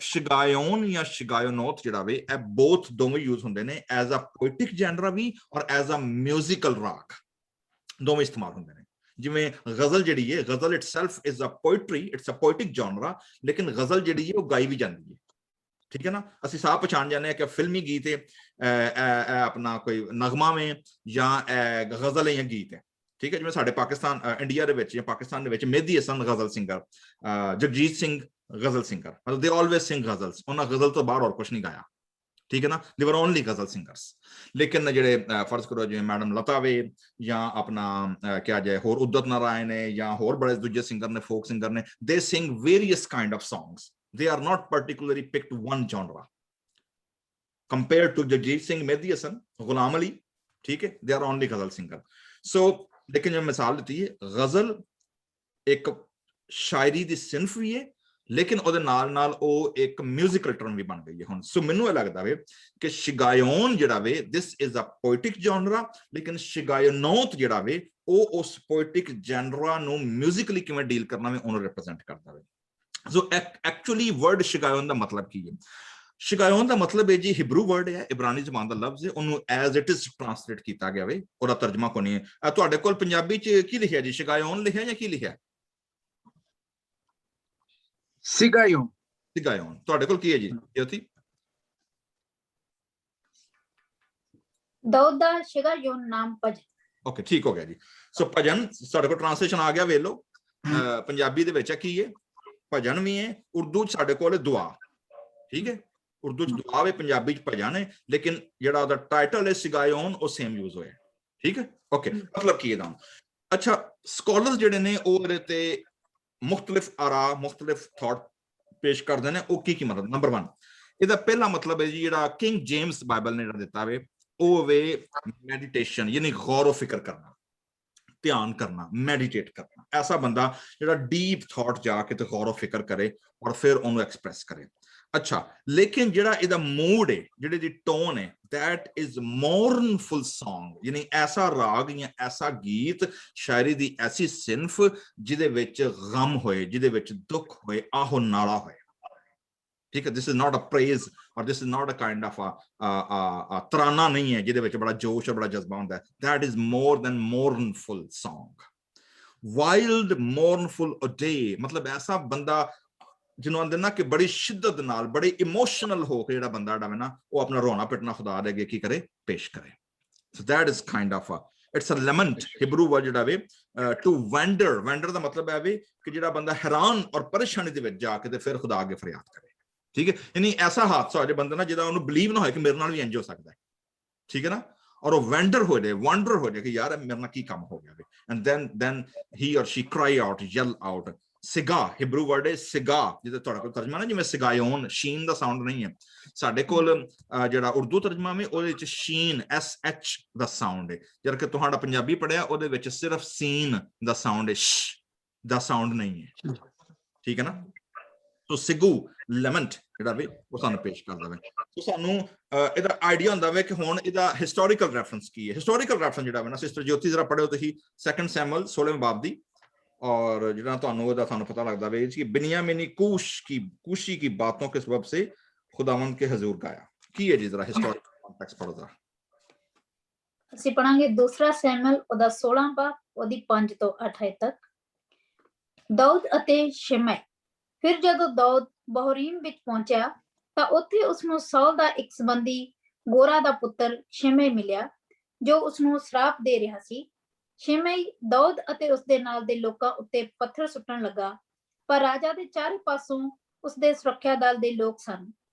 शिगायोन या शिगायोनोत जिहड़ा वे ए बोथ दोवें यूज होंदे ने एज अ पोएटिक जेनरा भी और एज अ म्यूजिकल राग, दोवें इस्तेमाल होंदे ने। जिवें गजल जिहड़ी है, गजल itself is a poetry, it's a poetic genre, लेकिन गजल जिहड़ी है वो गाई भी जाती है। ठीक है ना, ਅਸੀਂ ਸਾफ पहचान जाने कि फिल्मी गीत है अपना कोई नगमा में या गजल है या गीत है। ठीक है, जिवें साडे पाकिस्तान इंडिया दे विच या पाकिस्तान दे विच मेहदी हसन गजल सिंगर, जगजीत सिंह गजल सिंगर, मतलब दे ऑलवेज सिंग गजल्स, उन्होंने गजल तो बाहर और कुछ नहीं गाया। ठीक है ना, दे वर ओनली गजल सिंगर्स। लेकिन जिहड़े फर्ज करो जिवें मैडम लता वे या अपना क्या जाए होर उदित नारायण है या होर बड़े दूजे सिंगर ने, फोक सिंगर ने, they sing various kind of songs. They are not particularly picked one genre. Compared to Jagjeet Singh, Mehdi Hasan, Ghulam Ali, ठीक है, they are only ghazal singer. So, लेकिन जो मिसाल देती है, गजल एक शायरी दी सिनफ भी है, लेकिन ਉਹਦੇ ਨਾਲ ਨਾਲ ਉਹ ਇੱਕ ਮਿਊਜ਼ੀਕਲ ਟਰਮ ਵੀ ਬਣ ਗਈ ਹੈ ਹੁਣ। ਸੋ ਮੈਨੂੰ ਇਹ ਲੱਗਦਾ ਵੇ ਕਿ ਸ਼ਿਗਾਇਓਨ ਜਿਹੜਾ ਵੇ ਦਿਸ ਇਜ਼ ਅ ਪੋਇਟਿਕ ਜਨਰਾ, ਲੇਕਿਨ ਸ਼ਿਗਾਇਨੋਤ ਜਿਹੜਾ ਵੇ ਉਹ ਉਸ ਪੋਇਟਿਕ ਜਨਰਾ ਨੂੰ ਮਿਊਜ਼ੀਕਲੀ ਕਿਵੇਂ ਡੀਲ ਕਰਨਾ ਵੇ ਉਹਨੂੰ ਰਿਪਰੈਜ਼ੈਂਟ ਕਰਦਾ ਵੇ। सो एक्चुअली वर्ड शिगायोन का मतलब की है? शिगायोन का मतलब है जी हिब्रू वर्ड है, इब्रानी ज़बान का लफ्ज़ है, उन्होंने एज इट इज ट्रांसलेट किया गया वे, और तर्जमा कोई नहीं है। तुहाडे कोल पंजाबी च की लिखिया जी, शिगायोन लिखिया या की लिखिया?
सिगायोन।
सिगायोन तुहाडे कोल की है जी ज्योति?
दाऊद दा शिगायोन नाम भजन।
ओके, ठीक हो गया जी। सो भजन साडे कोल ट्रांसलेशन आ गया, वे लो पंजाबी दे विच की है, भजन भी है, उर्दू साडे कोल दुआ। ठीक है, उर्दू च दुआ है, पंजाबी च भजन है, लेकिन जेड़ा ओदा टाइटल है सिगायोन वो सेम यूज होया। ठीक है, ओके, मतलब की है? अच्छा, स्कॉलर्स जेडे ने वो इहदे ते मुख्तलिफ आरा, मुख्तलिफ थॉट पेश करदे ने। वो की मतलब? नंबर 1 इहदा पहला मतलब है जी जेड़ा किंग जेम्स बाइबल ने दिता वे ओ वे मेडिटेशन, यानी गौर व फिक्र करना, ध्यान करना, मेडिटेट करना। ऐसा बंदा जो डीप थॉट जाके तो गौर फिक्र करे और फिर उन्होंने एक्सप्रेस करे। अच्छा, लेकिन जो इहदा मूड है, जी टोन है, दैट इज मोर्नफुल सॉन्ग, यानी ऐसा राग या ऐसा गीत, शायरी दी ऐसी सिनफ जिदे विच गम होए, जिदे विच दुख होए, आहो नाला होए। ठीक है, this is not a praise और this is not a kind of a तराना नहीं है जिदे विच बड़ा जोश और बड़ा जज्बा होंदा है। That is more than mournful song. Wild mournful ode मतलब ऐसा बंदा जिन्होंने आंदे ना कि बड़ी शिद्दत नाल, बड़ी इमोशनल होके जेड़ा बंदा जेड़ा ना वो अपना रोना पिटना खुदा दे अगे की करे, पेश करे। So that is kind of it's a lament. Hebrew word जेड़ा वे टू वेंडर, वेंडर दा मतलब है वे कि जेड़ा बंदा हैरान और परेशानी दे विच जाके ते फिर खुदा अगे फरियाद करे। ठीक है, यानी ऐसा हादसा हो जाए बंदा ना जिहदा उन्हें बिलीव ना हो कि मेरे नाल भी इंज हो सकता है। ठीक है ना, ਔਰ ਉਹ ਵੰਡਰ ਹੋ ਜਾਏ ਕਿ ਯਾਰ ਮੇਰੇ ਨਾਲ ਕੀ ਕੰਮ ਹੋ ਗਿਆ way and then he or she cry out, yell out. ਸਿਗਾ ਹਿਬਰੂ ਵਰਡ ਹੈ ਸਿਗਾ, ਜਿਹਦਾ ਤੁਹਾਡੇ ਕੋਲ ਤਰਜਮਾ ਨਾ ਜਿਵੇਂ ਸਿਗਾਇਓਨ, ਸ਼ੀਨ ਦਾ ਸਾਊਂਡ ਨਹੀਂ ਹੈ। ਸਾਡੇ ਕੋਲ ਜਿਹੜਾ ਉਰਦੂ ਤਰਜਮਾ ਵੇ ਉਹਦੇ ਵਿੱਚ ਸ਼ੀਨ SH ਦਾ ਸਾਊਂਡ ਹੈ, ਜਦ ਕਿ ਤੁਹਾਡਾ ਪੰਜਾਬੀ ਪੜਿਆ ਉਹਦੇ ਵਿੱਚ ਸਿਰਫ ਸੀਨ ਦਾ ਸਾਊਂਡ ਹੈ, ਸ਼ ਦਾ ਸਾਊਂਡ ਨਹੀਂ ਹੈ, ਠੀਕ ਹੈ ਨਾ। ਸੋ ਸਿਗੂ ਲੈਮੈਂਟ ਜਿਹੜਾ ਵੇ ਉਹ ਸਾਨੂੰ ਪੇਸ਼ ਕਰਦਾ ਵੇ। ਸੋ ਸਾਨੂੰ ਇਹਦਾ ਆਈਡੀਆ ਹੁੰਦਾ ਵੇ ਕਿ ਹੁਣ ਇਹਦਾ ਹਿਸਟੋਰੀਕਲ ਰੈਫਰੈਂਸ ਕੀ ਹੈ। ਹਿਸਟੋਰੀਕਲ ਰੈਫਰੈਂਸ ਜਿਹੜਾ ਵੇ ਨਾ ਸਿਸਟਰ ਜੋਤੀ ਜ਼ਰਾ ਪੜਿਓ ਤੁਸੀਂ 2 ਸੈਮੂਅਲ 16ਵੇਂ ਬਾਬ ਦੀ, और ਜਿਹੜਾ ਤੁਹਾਨੂੰ ਉਹਦਾ ਸਾਨੂੰ ਪਤਾ ਲੱਗਦਾ ਵੇ ਕਿ ਬਿਨयामीनी कूशी की बातों के सबब से खुदावंद के हजूर गाया। ਕੀ ਹੈ ਜੀ ਜ਼ਰਾ ਹਿਸਟੋਰੀਕਲ ਕੰਟੈਕਸਟ ਪੜੋ ਜ਼ਰਾ।
ਅਸੀਂ ਪੜਾਂਗੇ 2 ਸੈਮੂਅਲ ਉਹਦਾ 16 ਬਾਬ ਉਹਦੀ 5 ਤੋਂ 8 ਤੱਕ। ਦਾਊਦ ਅਤੇ ਸ਼ਿਮei। ਫਿਰ ਜਦੋਂ ਦਾਊਦ ਬਹੋਰੀਮ ਵਿੱਚ ਪਹੁੰਚਿਆ ਤਾਂ ਉੱਥੇ ਉਸਨੂੰ ਸਾਊਲ ਦਾ ਇੱਕ ਸੰਬੰਧੀ ਗੋਰਾ ਦਾ ਪੁੱਤਰ ਸ਼ਿਮei ਮਿਲਿਆ ਜੋ ਉਸਨੂੰ ਸ਼ਰਾਪ ਦੇ ਰਿਹਾ ਸੀ। ਸ਼ਿਮei ਦਾਊਦ ਅਤੇ ਉਸਦੇ ਨਾਲ ਦੇ ਲੋਕਾਂ ਉੱਤੇ ਪੱਥਰ ਸੁੱਟਣ ਲੱਗਾ, ਪਰ ਰਾਜਾ ਦੇ ਚਾਰੇ ਪਾਸੋਂ ਉਸਦੇ ਸੁਰੱਖਿਆ ਦਲ ਦੇ ਲੋਕ ਸਨ।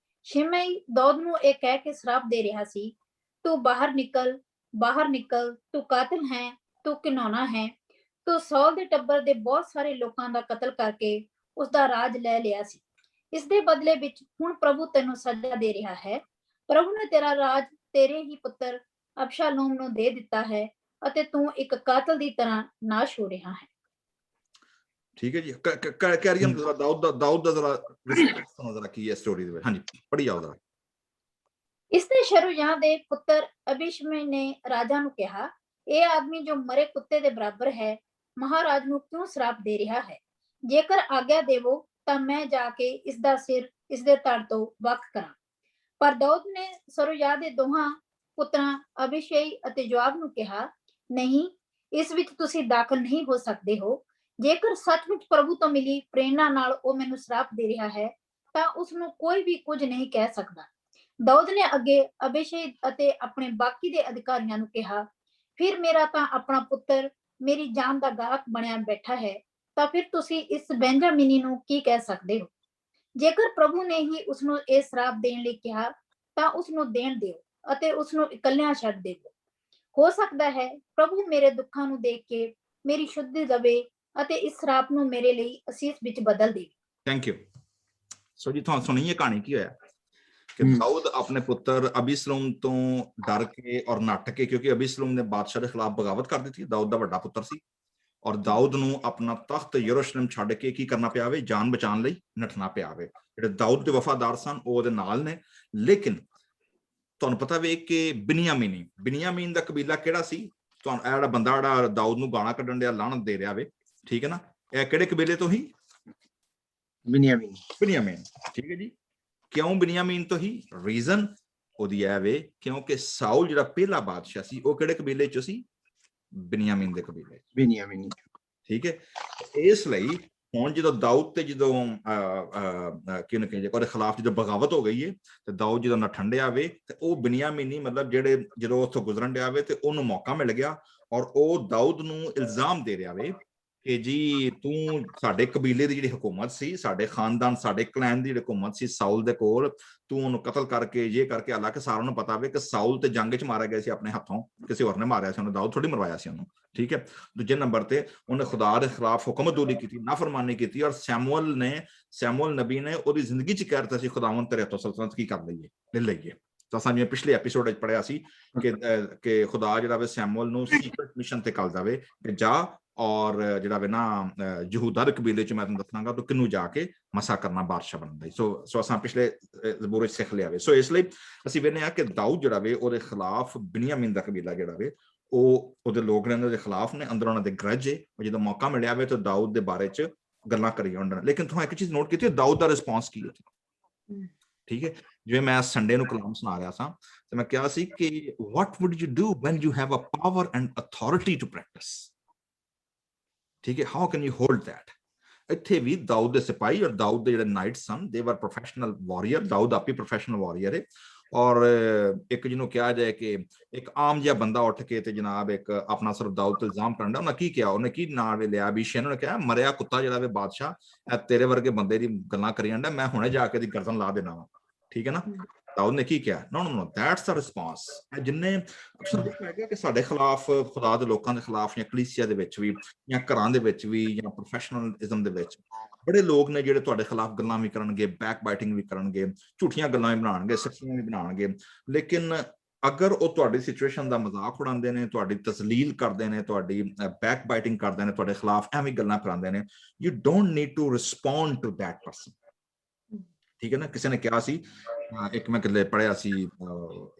ਸ਼ਿਮei ਦਾਊਦ ਨੂੰ ਇਹ ਕਹਿ ਕੇ ਸ਼ਰਾਪ ਦੇ ਰਿਹਾ ਸੀ, ਤੂੰ ਬਾਹਰ ਨਿਕਲ, ਤੂੰ ਕਾਤਿਲ ਹੈ, ਤੂੰ ਘਿਨੌਣਾ ਹੈ, ਤੂੰ ਸਾਊਲ ਦੇ ਟੱਬਰ ਦੇ ਬਹੁਤ ਸਾਰੇ ਲੋਕਾਂ ਦਾ ਕਤਲ ਕਰਕੇ ਉਸਦਾ ਰਾਜ ਲੈ ਲਿਆ ਸੀ। ਇਸ ਦੇ ਬਦਲੇ ਵਿੱਚ ਹੁਣ ਪ੍ਰਭੂ ਤੈਨੂੰ ਸਜ਼ਾ ਦੇ ਰਿਹਾ ਹੈ। ਪ੍ਰਭੂ ਨੇ ਤੇਰਾ ਰਾਜ ਤੇਰੇ ਹੀ ਪੁੱਤਰ ਅਬਸ਼ਾਲੋਮ ਨੂੰ ਦੇ ਦਿੱਤਾ ਹੈ ਅਤੇ ਤੂੰ ਇੱਕ ਕਾਤਲ ਦੀ ਤਰ੍ਹਾਂ ਨਾਸ਼ ਹੋ ਰਿਹਾ ਹੈ।
ਠੀਕ ਹੈ ਜੀ, ਕੈਰੀਅਨ ਦਾਊਦ ਦਾ ਜ਼ਰਾ ਕੀ ਹੈ ਸਟੋਰੀ ਦੇ ਵਿੱਚ। ਹਾਂਜੀ ਪੜ੍ਹੀ ਜਾਓ ਜ਼ਰਾ।
ਇਸ ਦੇ ਸ਼ਰੂਯਾਹ ਦੇ ਪੁੱਤਰ ਅਬੀਸ਼ਮੇ ਨੇ ਰਾਜਾ ਨੂੰ ਕਿਹਾ, ਇਹ ਆਦਮੀ ਜੋ ਮਰੇ ਕੁੱਤੇ ਦੇ ਬਰਾਬਰ ਹੈ ਮਹਾਰਾਜ ਨੂੰ ਕਿਉਂ ਸ਼ਰਾਪ ਦੇ ਰਿਹਾ ਹੈ? ਜੇਕਰ ਆਗਿਆ ਦੇਵੋ ਤਾਂ ਮੈਂ ਜਾ ਕੇ ਇਸ ਦਾ ਸਿਰ ਇਸ ਦੇ ਧੜ ਤੋਂ ਵੱਖ ਕਰਾਂ। ਪਰ ਦਾਊਦ ਨੇ ਸਰੂਯਾਹ ਦੇ ਦੋਹਾਂ ਪੁੱਤਰਾਂ ਅਬੀਸ਼ਈ ਅਤੇ ਯੋਆਬ ਨੂੰ ਕਿਹਾ, ਨਹੀਂ, ਇਸ ਵਿੱਚ ਤੁਸੀਂ ਦਾਖਲ ਨਹੀਂ ਹੋ ਸਕਦੇ ਹੋ। ਜੇਕਰ ਸੱਚਮੁੱਚ ਪ੍ਰਭੂ ਤੋਂ ਮਿਲੀ ਪ੍ਰੇਰਨਾ ਨਾਲ ਉਹ ਮੈਨੂੰ ਸ਼ਰਾਪ ਦੇ ਰਿਹਾ ਹੈ ਤਾਂ ਉਸਨੂੰ ਕੋਈ ਵੀ ਕੁਝ ਨਹੀਂ ਕਹਿ ਸਕਦਾ। ਦਾਊਦ ਨੇ ਅੱਗੇ ਅਬੀਸ਼ਈ ਅਤੇ ਆਪਣੇ ਬਾਕੀ ਦੇ ਅਧਿਕਾਰੀਆਂ ਨੂੰ ਕਿਹਾ, ਫਿਰ ਮੇਰਾ ਤਾਂ ਆਪਣਾ ਪੁੱਤਰ ਮੇਰੀ ਜਾਨ ਦਾ ਗਾਹਕ ਬਣਿਆ ਬੈਠਾ ਹੈ, ਤਾਂ ਫਿਰ ਤੁਸੀਂ ਇਸ ਬੈਂਜਾਮਿਨੀ ਨੂੰ ਕੀ ਕਹਿ ਸਕਦੇ ਹੋ? ਜੇਕਰ ਪ੍ਰਭੂ ਨੇ ਹੀ ਉਸਨੂੰ ਇਹ ਸ਼ਰਾਪ ਦੇਣ ਲਈ ਕਿਹਾ ਤਾਂ ਉਸਨੂੰ ਦੇਣ ਦਿਓ ਅਤੇ ਉਸਨੂੰ ਇਕੱਲਿਆਂ ਛੱਡ ਦਿਓ। ਹੋ ਸਕਦਾ ਹੈ ਪ੍ਰਭੂ ਮੇਰੇ ਦੁੱਖਾਂ ਨੂੰ ਦੇਖ ਕੇ ਮੇਰੀ ਸ਼ੁੱਧੀ ਦੇਵੇ ਅਤੇ ਇਸ ਸ਼ਰਾਪ ਨੂੰ ਮੇਰੇ ਲਈ ਅਸੀਸ ਵਿੱਚ ਬਦਲ ਦੇਵੇ। Thank you.
ਸੋ ਜੀ ਤੁਹਾਨੂੰ ਸੁਣੀਏ ਕਹਾਣੀ ਕੀ ਹੋਇਆ ਕਿ ਦਾਊਦ ਆਪਣੇ ਪੁੱਤਰ ਅਬੀਸਲੋਮ ਤੋਂ ਡਰ ਕੇ ਔਰ ਨੱਠ ਕੇ, ਕਿਉਂਕਿ ਅਬੀਸਲੋਮ ਨੇ ਬਾਦਸ਼ਾਹ ਦੇ ਖਿਲਾਫ ਬਗਾਵਤ ਕਰ ਦਿੱਤੀ, ਦਾਊਦ ਦਾ ਵੱਡਾ ਪੁੱਤਰ ਸੀ, ਔਰ ਦਾਊਦ ਨੂੰ ਆਪਣਾ ਤਖਤ ਯਰੂਸ਼ਲਮ ਛੱਡ ਕੇ ਕੀ ਕਰਨਾ ਪਿਆ ਵੇ, ਜਾਨ ਬਚਾਉਣ ਲਈ ਨੱਠਣਾ ਪਿਆ ਵੇ। ਜਿਹੜੇ ਦਾਊਦ ਦੇ ਵਫਾਦਾਰ ਸਨ ਉਹ ਉਹਦੇ ਨਾਲ ਨੇ, ਲੇਕਿਨ ਤੁਹਾਨੂੰ ਪਤਾ ਵੇ ਕਿ ਬਿਨयामीन ਦਾ ਕਬੀਲਾ ਕਿਹੜਾ ਸੀ? ਤੁਹਾਨੂੰ ਇਹ ਜਿਹੜਾ ਬੰਦਾ ਜਿਹੜਾ ਦਾਊਦ ਨੂੰ ਗਾਣਾ ਕੱਢਣ ਡਿਆ, ਲਾਹਨਤ ਦੇ ਰਿਹਾ ਵੇ, ਠੀਕ ਹੈ ਨਾ, ਇਹ ਕਿਹੜੇ ਕਬੀਲੇ ਤੋਂ ਹੀ? ਬਿਨयामीन। ਠੀਕ ਹੈ ਜੀ। ਕਿਉਂ ਬਿਨयामीन ਤੋਂ ਹੀ? ਰੀਜ਼ਨ ਉਹਦੀ ਇਹ ਵੇ ਕਿਉਂਕਿ ਸਾਊਲ ਜਿਹੜਾ ਪਹਿਲਾ ਬਾਦਸ਼ਾਹ ਸੀ ਉਹ ਕਿਹੜੇ ਕਬੀਲੇ ਚੋਂ ਸੀ? ਬਿਨयामीन ਦੇ ਕਬੀਲੇ। ਬਿਨयामीन। ਠੀਕ ਹੈ। ਇਸ ਲਈ ਹੁਣ ਜਦੋਂ ਦਾਊਦ ਤੇ ਜਦੋਂ ਕਿਹਨੂੰ ਕਹਿੰਦੇ ਉਹਦੇ ਖਿਲਾਫ ਜਦੋਂ ਬਗਾਵਤ ਹੋ ਗਈ ਹੈ ਤੇ ਦਾਊਦ ਜਦੋਂ ਨੱਠਣ ਡਿਆ ਵੇ ਤੇ ਉਹ ਬਿਨयामीनी ਮਤਲਬ ਜਿਹੜੇ ਜਦੋਂ ਉੱਥੋਂ ਗੁਜ਼ਰਨ ਡਿਆ ਵੇ ਤੇ ਉਹਨੂੰ ਮੌਕਾ ਮਿਲ ਗਿਆ ਔਰ ਉਹ ਦਾਊਦ ਨੂੰ ਇਲਜ਼ਾਮ ਦੇ ਰਿਹਾ ਵੇ ਕਿ ਜੀ ਤੂੰ ਸਾਡੇ ਕਬੀਲੇ ਦੀ ਜਿਹੜੀ ਹਕੂਮਤ ਸੀ, ਸਾਡੇ ਖਾਨਦਾਨ, ਸਾਡੇ ਕਲੈਨ ਦੀ ਜਿਹੜੀ ਹਕੂਮਤ ਸੀ ਸਾਊਲ ਦੇ ਕੋਲ, ਤੂੰ ਉਹਨੂੰ ਕਤਲ ਕਰਕੇ ਇਹ ਕਰਕੇ, ਹਾਲਾਂਕਿ ਸਾਰਿਆਂ ਨੂੰ ਪਤਾ ਵੇ ਕਿ ਸਾਊਲ ਤੇ ਜੰਗ 'ਚ ਮਾਰਿਆ ਗਿਆ ਸੀ ਆਪਣੇ ਹੱਥੋਂ, ਕਿਸੇ ਹੋਰ ਨੇ ਮਾਰਿਆ ਸੀ ਉਹਨੂੰ, ਦਾਊਦ ਥੋੜੀ ਮਰਵਾਇਆ ਸੀ ਉਹਨੂੰ। ਠੀਕ ਹੈ। ਦੂਜੇ ਨੰਬਰ ਤੇ ਉਹਨੇ ਖੁਦਾ ਦੇ ਖਿਲਾਫ ਹੁਕਮਦੂਰੀ ਕੀਤੀ, ਨਾਫਰਮਾਨੀ ਕੀਤੀ, ਔਰ ਸੈਮੂਅਲ ਨਬੀ ਨੇ ਉਹਦੀ ਜ਼ਿੰਦਗੀ 'ਚ ਕਹਿ ਦਿੱਤਾ ਸੀ ਖੁਦਾਵੰਦ ਤੇਰੇ ਹੱਥੋਂ ਸਲਤਨਤ ਕੀ ਕਰ ਲਈਏ, ਲੈ ਲਈਏ। ਤਾਂ ਸਾਨੂੰ ਪਿਛਲੇ ਐਪੀਸੋਡ 'ਚ ਪੜ੍ਹਿਆ ਸੀ ਕਿ ਖੁਦਾ ਜਿਹੜਾ ਵੇ ਸੈਮੂਅਲ ਨੂੰ ਸੀਕ੍ਰੇਟ ਮਿਸ਼ਨ ਤੇ ਘੱਲਦਾ ਵੇ ਕਿ ਜਾ ਔਰ ਜਿਹੜਾ ਵੇ ਨਾ ਯਹੂਦਾ ਦੇ ਕਬੀਲੇ 'ਚ ਮੈਂ ਤੁਹਾਨੂੰ ਦੱਸਾਂਗਾ ਤੂੰ ਕਿਹਨੂੰ ਜਾ ਕੇ ਮਸਾ ਕਰਨਾ ਬਾਦਸ਼ਾਹ ਬਣਨ ਦਾ। ਸੋ ਅਸਾਂ ਪਿਛਲੇ ਜ਼ਬੂਰ 'ਚ ਸਿੱਖ ਲਿਆ ਵੇ। ਸੋ ਇਸ ਲਈ ਅਸੀਂ ਵੇਖਦੇ ਹਾਂ ਕਿ ਦਾਊਦ ਜਿਹੜਾ ਵੇ ਉਹਦੇ ਖਿਲਾਫ ਬਿਨयामीन ਦਾ ਕਬੀਲਾ ਜਿਹੜਾ ਵੇ ਉਹ ਉਹਦੇ ਲੋਕ ਨੇ ਉਹਦੇ ਖਿਲਾਫ ਨੇ, ਅੰਦਰ ਉਹਨਾਂ ਦੇ ਗਰਜ ਹੈ। ਜਦੋਂ ਮੌਕਾ ਮਿਲਿਆ ਵੇ ਤਾਂ ਦਾਊਦ ਦੇ ਬਾਰੇ 'ਚ ਗੱਲਾਂ ਕਰੀ ਉਹਨਾਂ ਨੇ। ਲੇਕਿਨ ਤੁਹਾਨੂੰ ਇੱਕ ਚੀਜ਼ ਨੋਟ ਕੀਤੀ, ਦਾਊਦ ਦਾ ਰਿਸਪੌਂਸ ਕੀ ਹੈ? ਠੀਕ ਹੈ। ਜਿਵੇਂ ਮੈਂ ਸੰਡੇ ਨੂੰ ਕਲਾਮ ਸੁਣਾ ਰਿਹਾ ਸਾਂ ਤੇ ਮੈਂ ਕਿਹਾ ਸੀ ਕਿ what would you do when you have a power and authority to practice? ਠੀਕ ਹੈ। how can you hold that? ਇੱਥੇ ਵੀ ਦਾਊਦ ਦੇ ਸਿਪਾਹੀ ਔਰ ਦਾਊਦ ਦੇ ਜਿਹੜੇ ਨਾਈਟਸ ਸਨ, they were professional warrior। ਦਾਊਦ ਆਪੇ ਪ੍ਰੋਫੈਸ਼ਨਲ ਵਾਰੀਅਰ ਹੈ। ਔਰ ਇੱਕ ਜਿਹਨੂੰ ਕਿਹਾ ਜਾਏ ਕਿ ਇੱਕ ਆਮ ਜਿਹਾ ਬੰਦਾ ਉੱਠ ਕੇ ਤੇ ਜਨਾਬ ਇੱਕ ਆਪਣਾ ਸਿਰਫ ਦਾਊਦ ਤੇ ਇਲਜ਼ਾਮ ਕਰਨ ਦਾ, ਉਹਨਾਂ ਕੀ ਕਿਹਾ, ਉਹਨੇ ਕੀ ਨਾਂ ਲਿਆ? ਅਬੀਸ਼ੈ ਨੇ ਕਿਹਾ ਮਰਿਆ ਕੁੱਤਾ ਜਿਹੜਾ ਵੇ ਬਾਦਸ਼ਾਹ, ਇਹ ਤੇਰੇ ਵਰਗੇ ਬੰਦੇ ਦੀ ਗੱਲਾਂ ਕਰੀ ਜਾਂਦਾ, ਮੈਂ ਹੁਣੇ ਜਾ ਕੇ ਦੀ ਗਰਦਨ ਲਾ ਦੇਣਾ ਵਾ। ਠੀਕ ਹੈ ਨਾ। दाऊद ने की किया? No no no, that's the response. जिन्ने अक्सर देखा है कि साडे खिलाफ, खुदा दे लोकां दे खिलाफ, या कलीसिया दे विच भी, या घरां दे विच भी, या प्रोफैशनलिज्म दे विच बड़े लोग ने जिहड़े तुहाडे खिलाफ गल्लां भी करनगे, बैक बाइटिंग भी करनगे, झूठियां गल्लां भी बनाणगे, सच्चियां भी बनाणगे। लेकिन अगर वो तुहाडी सिचुएशन दा मजाक उड़ांदे ने, तुहाडी तजलील करदे ने, तुहाडी बैक बाइटिंग करदे ने, तुहाडे खिलाफ एवें गल्लां फैलांदे ने, you don't need to respond to that person. ठीक है ना? किसी ने कहा सी, एक मैं किले पढ़िया सी,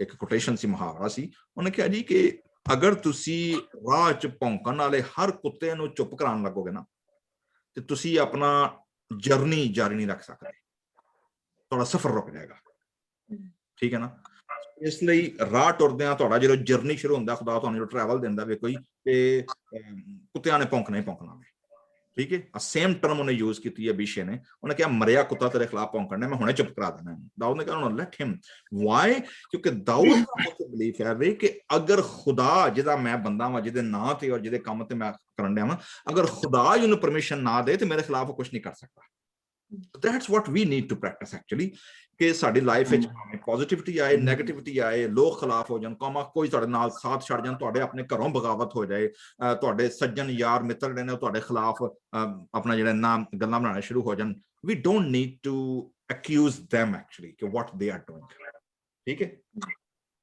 एक कोटेशन सी, मुहावरा सी, उन्हें कहा जी कि अगर तुसी राह च भौंकण वाले हर कुत्ते नूं चुप कराउण लगोगे ना, ते तुसी अपना जर्नी जारी नहीं रख सकते, तुहाडा सफर रुक जाएगा। ठीक है ना? इसलिए राह टुरदियां तुहाडा जो जर्नी शुरू हुंदा, खुदा तुहानूं जो ट्रैवल दिंदा वे कोई, ते कुत्तियां ने भौंकना ही भौंकना वे। ठीक है? सेम टर्म उन्हें यूज की है बीशे ने, उन्हें कहा मरिया कुत्ता तेरे खिलाफ भौंकना, मैं हुणे चुप करा देना। दाऊद ने कहा लेट हिम। व्हाई? क्योंकि दाऊद का बिलीफ है वे कि अगर खुदा, जिहदा मैं बंदा वां, जिहदे नां ते और जिहदे काम ते मैं करन दिया वां, अगर खुदा उन्हें परमिशन ना दे तो मेरे खिलाफ कुछ नहीं कर सकता। That's what we need to practice actually, कि साडी लाइफ विच पॉजिटिविटी आए, नेगेटिविटी आए, लोग खिलाफ हो जान, कौमां कोई तुहाडे नाल साथ छड़ जान, तुहाडे अपने घरों बगावत हो जाए, तुहाडे सज्जन यार मित्र जिहड़े ने तुहाडे खिलाफ अपना जिहड़ा नाम गल्लां बनाना शुरू हो जान, we don't need to accuse them actually कि व्हाट दे आर डूइंग। ठीक है?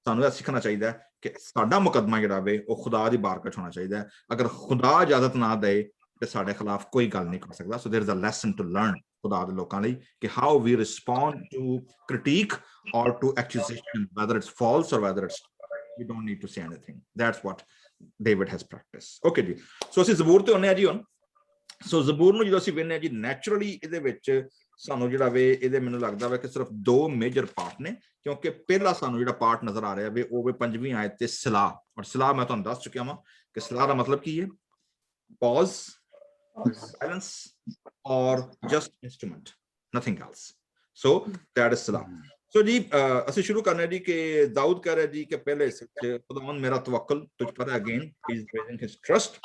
सानू सीखना चाहिए कि साडा मुकदमा जिहड़ा वे वो खुदा दी बारकत होना चाहिए। अगर खुदा इजाजत ना दे तो साडे खिलाफ कोई गल नहीं कर सकता। So there is a lesson to learn खुदा दे लोकां लई कि how we respond to critic और to accusation, whether it's false or whether it's, we don't need to say anything. That's what David has practiced. Okay जी, सो ਅਸੀਂ ਜ਼ਬੂਰ ਤੇ ਹੁੰਨੇ ਆ ਜੀ ਹੁਣ। ਸੋ ਜ਼ਬੂਰ ਨੂੰ ਜਦੋਂ ਅਸੀਂ ਵੇਖਦੇ ਆ ਜੀ, ਨੈਚੁਰਲੀ ਇਹਦੇ ਵਿੱਚ ਸਾਨੂੰ ਜਿਹੜਾ ਵੇ, ਇਹਦੇ ਮੈਨੂੰ ਲੱਗਦਾ ਵਾ ਕਿ ਸਿਰਫ ਦੋ ਮੇਜਰ ਪਾਰਟ ਨੇ, ਕਿਉਂਕਿ ਪਹਿਲਾ ਸਾਨੂੰ ਜਿਹੜਾ ਪਾਰਟ ਨਜ਼ਰ ਆ ਰਿਹਾ ਵੇ ਉਹ ਵੇ 5ਵੀਂ ਆਇਤ ਤੇ ਸਲਾਹ। ਔਰ ਸਲਾਹ ਮੈਂ ਤੁਹਾਨੂੰ ਦੱਸ ਚੁੱਕਿਆ ਵਾਂ ਕਿ ਸਲਾਹ ਦਾ ਮਤਲਬ ਕੀ ਹੈ? ਪੌਜ਼, ਸਾਇਲੈਂਸ ਔਰ just instrument, nothing else. So that is सलाह। सो जी ਅਸੀਂ ਸ਼ੁਰੂ ਕਰਨੇ ਜੀ ਕਿ दाऊद कह रहा जी कि पहले खुदावंद मेरा तवक्कुल तुझ पर है, again he is raising his trust.